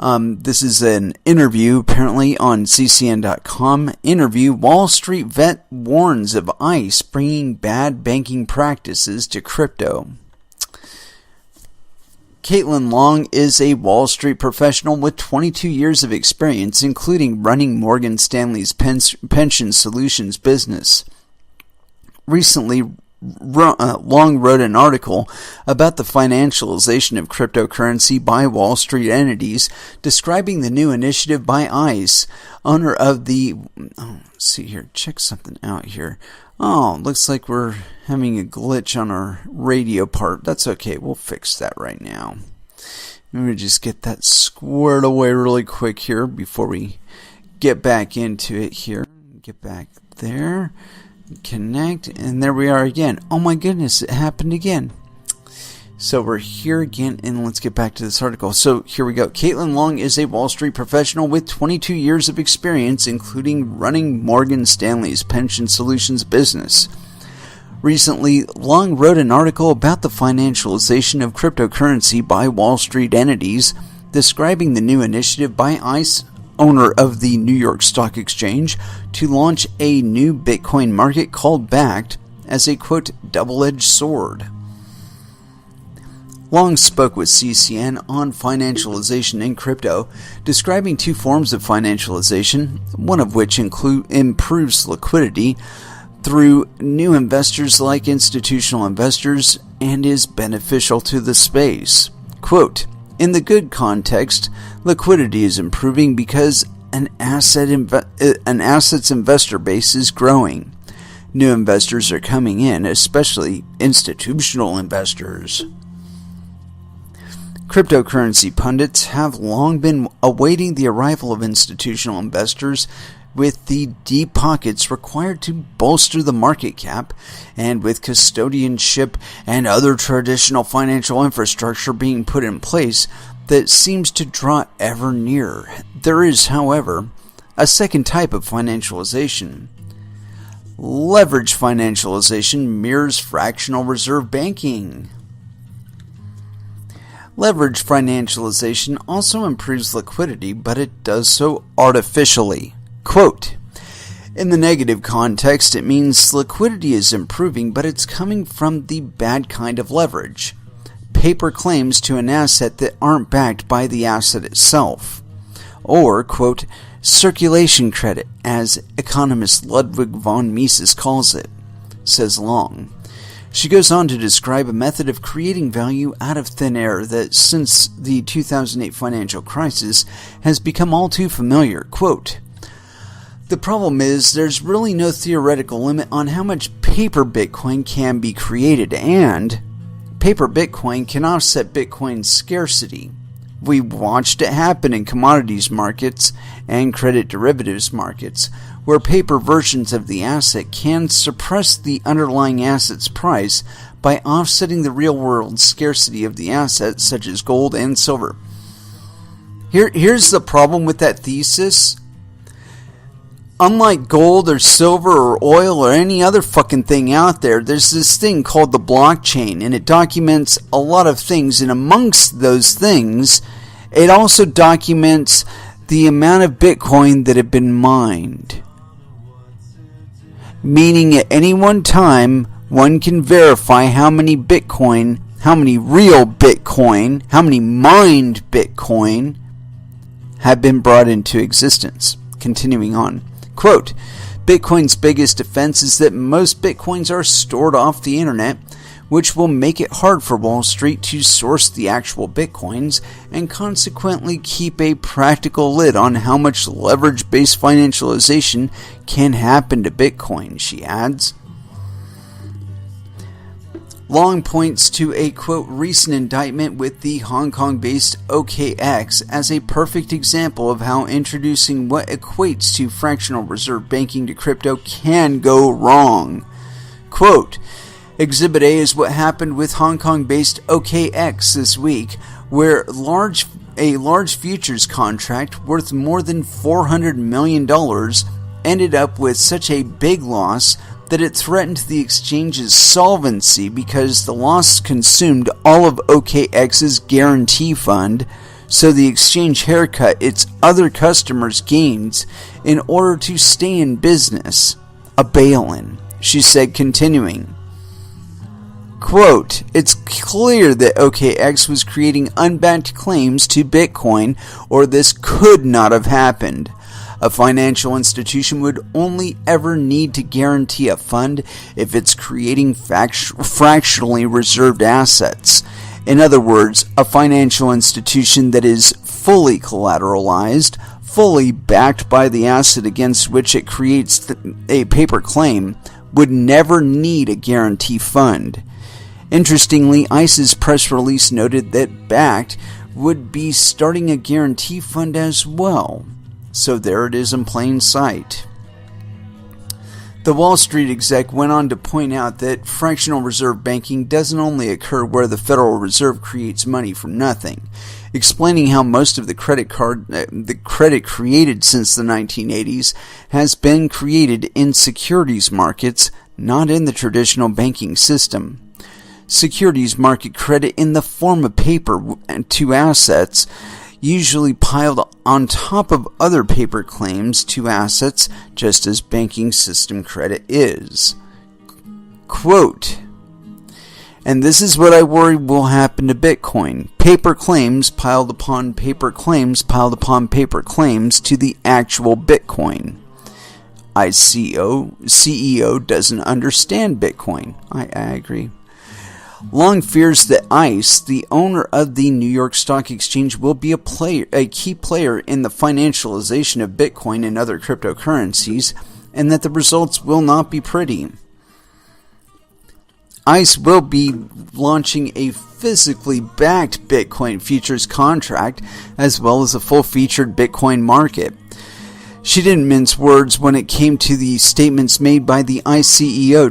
This is an interview apparently on ccn.com. Interview: Wall Street vet warns of ICE bringing bad banking practices to crypto. Caitlin Long is a Wall Street professional with 22 years of experience, including running Morgan Stanley's pension solutions business. Recently wrote an article about the financialization of cryptocurrency by Wall Street entities, describing the new initiative by ICE, owner of the... let's see here, check something out here. Looks like we're having a glitch on our radio part. That's okay, we'll fix that right now. Let me just get that squared away really quick here before we get back into it here. Get back there. Connect, and there we are again. Oh my goodness, it happened again. So we're here again, and let's get back to this article. So here we go. Caitlin Long is a Wall Street professional with 22 years of experience, including running Morgan Stanley's pension solutions business. Recently, Long wrote an article about the financialization of cryptocurrency by Wall Street entities, describing the new initiative by ICE, owner of the New York Stock Exchange, to launch a new Bitcoin market called Bakkt as a, quote, double-edged sword. Long spoke with CCN on financialization in crypto, describing two forms of financialization, one of which improves liquidity through new investors like institutional investors and is beneficial to the space. Quote, in the good context, liquidity is improving because an asset's investor base is growing. New investors are coming in, especially institutional investors. Cryptocurrency pundits have long been awaiting the arrival of institutional investors with the deep pockets required to bolster the market cap, and with custodianship and other traditional financial infrastructure being put in place that seems to draw ever nearer. There is, however, a second type of financialization. Leverage financialization mirrors fractional reserve banking. Leverage financialization also improves liquidity, but it does so artificially. Quote, in the negative context, it means liquidity is improving, but it's coming from the bad kind of leverage. Paper claims to an asset that aren't backed by the asset itself. Or, quote, circulation credit, as economist Ludwig von Mises calls it, says Long. She goes on to describe a method of creating value out of thin air that, since the 2008 financial crisis, has become all too familiar. Quote, the problem is there's really no theoretical limit on how much paper Bitcoin can be created, and paper Bitcoin can offset Bitcoin's scarcity. We watched it happen in commodities markets and credit derivatives markets, where paper versions of the asset can suppress the underlying asset's price by offsetting the real-world scarcity of the asset, such as gold and silver. Here's the problem with that thesis. Unlike gold or silver or oil or any other fucking thing out there, there's this thing called the blockchain, and it documents a lot of things, and amongst those things, it also documents the amount of Bitcoin that have been mined. Meaning at any one time, one can verify how many Bitcoin, how many real Bitcoin, how many mined Bitcoin have been brought into existence. Continuing on. Quote, Bitcoin's biggest defense is that most Bitcoins are stored off the internet, which will make it hard for Wall Street to source the actual Bitcoins and consequently keep a practical lid on how much leverage-based financialization can happen to Bitcoin, she adds. Long points to a, quote, recent indictment with the Hong Kong-based OKX as a perfect example of how introducing what equates to fractional reserve banking to crypto can go wrong. Quote, Exhibit A is what happened with Hong Kong-based OKX this week, where a large futures contract worth more than $400 million ended up with such a big loss that it threatened the exchange's solvency because the loss consumed all of OKX's guarantee fund, so the exchange haircut its other customers' gains in order to stay in business. A bail-in, she said, continuing. Quote, it's clear that OKX was creating unbacked claims to Bitcoin, or this could not have happened. A financial institution would only ever need to guarantee a fund if it's creating fractionally reserved assets. In other words, a financial institution that is fully collateralized, fully backed by the asset against which it creates a paper claim, would never need a guarantee fund. Interestingly, ICE's press release noted that Bakkt would be starting a guarantee fund as well. So there it is in plain sight. The Wall Street exec went on to point out that fractional reserve banking doesn't only occur where the Federal Reserve creates money from nothing, explaining how most of the credit created since the 1980s has been created in securities markets, not in the traditional banking system. Securities market credit in the form of paper to assets, usually piled on top of other paper claims to assets, just as banking system credit is. Quote, and this is what I worry will happen to Bitcoin. Paper claims piled upon paper claims piled upon paper claims to the actual Bitcoin. CEO doesn't understand Bitcoin. I agree. Long fears that ICE, the owner of the New York Stock Exchange, will be a key player in the financialization of Bitcoin and other cryptocurrencies, and that the results will not be pretty. ICE will be launching a physically backed Bitcoin futures contract, as well as a full-featured Bitcoin market. She didn't mince words when it came to the statements made by the ICE CEO,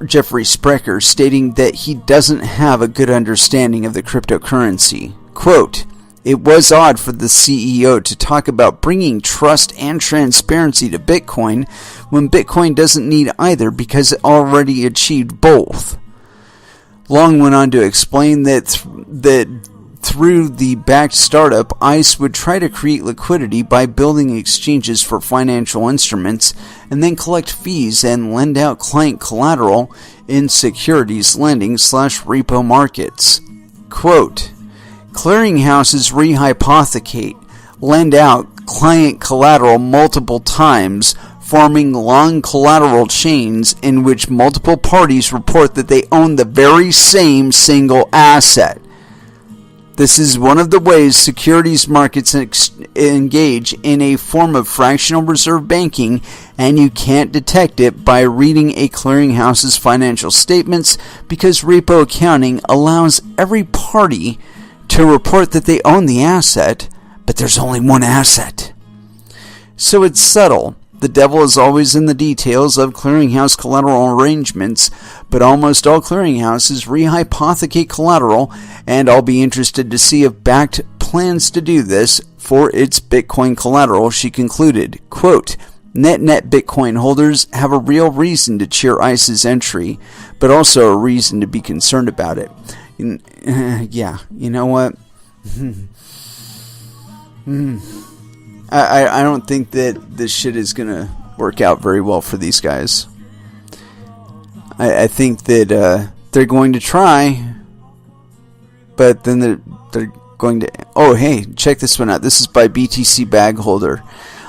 Jeffrey Sprecher, stating that he doesn't have a good understanding of the cryptocurrency. Quote, it was odd for the CEO to talk about bringing trust and transparency to Bitcoin when Bitcoin doesn't need either because it already achieved both. Long went on to explain that through the Bakkt startup, ICE would try to create liquidity by building exchanges for financial instruments and then collect fees and lend out client collateral in securities lending/repo markets. Quote, clearinghouses rehypothecate, lend out client collateral multiple times, forming long collateral chains in which multiple parties report that they own the very same single asset. This is one of the ways securities markets engage in a form of fractional reserve banking, and you can't detect it by reading a clearinghouse's financial statements because repo accounting allows every party to report that they own the asset, but there's only one asset. So it's subtle. The devil is always in the details of clearinghouse collateral arrangements, but almost all clearinghouses rehypothecate collateral, and I'll be interested to see if Bakkt plans to do this for its Bitcoin collateral, she concluded. Quote, net Bitcoin holders have a real reason to cheer ICE's entry, but also a reason to be concerned about it. Yeah, you know what? I don't think that this shit is going to work out very well for these guys. I think that they're going to try, but then they're going to... Oh, hey, check this one out. This is by BTC Bag Holder.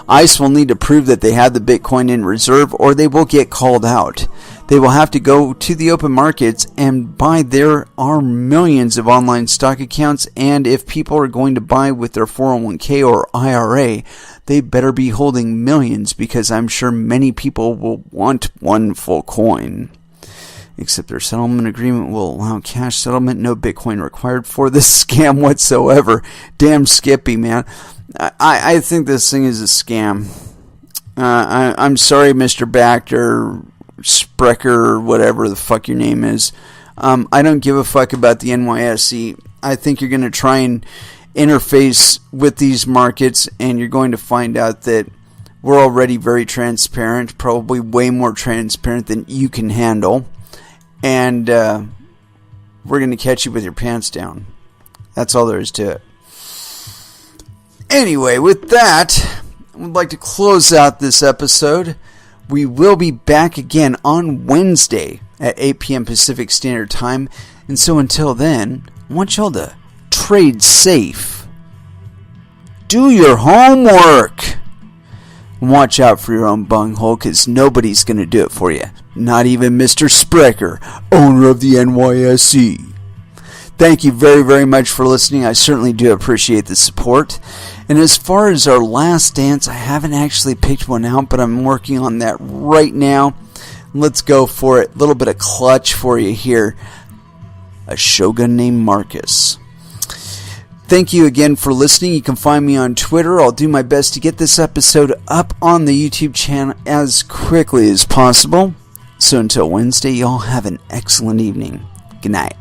ICE will need to prove that they have the Bitcoin in reserve or they will get called out. They will have to go to the open markets and buy. There are millions of online stock accounts, and if people are going to buy with their 401k or IRA, they better be holding millions because I'm sure many people will want one full coin. Except their settlement agreement will allow cash settlement, no Bitcoin required for this scam whatsoever. Damn Skippy, man. I think this thing is a scam. I'm sorry, Mr. Bakkt or Sprecher or whatever the fuck your name is. I don't give a fuck about the NYSE. I think you're going to try and interface with these markets, and you're going to find out that we're already very transparent, probably way more transparent than you can handle. And we're going to catch you with your pants down. That's all there is to it. Anyway, with that, I would like to close out this episode. We will be back again on Wednesday at 8 p.m. Pacific Standard Time. And so until then, I want y'all to trade safe. Do your homework. Watch out for your own bunghole, because nobody's going to do it for you. Not even Mr. Sprecher, owner of the NYSE. Thank you very, very much for listening. I certainly do appreciate the support. And as far as our last dance, I haven't actually picked one out, but I'm working on that right now. Let's go for it. A little bit of clutch for you here. A shogun named Marcus. Thank you again for listening. You can find me on Twitter. I'll do my best to get this episode up on the YouTube channel as quickly as possible. So until Wednesday, y'all have an excellent evening. Good night.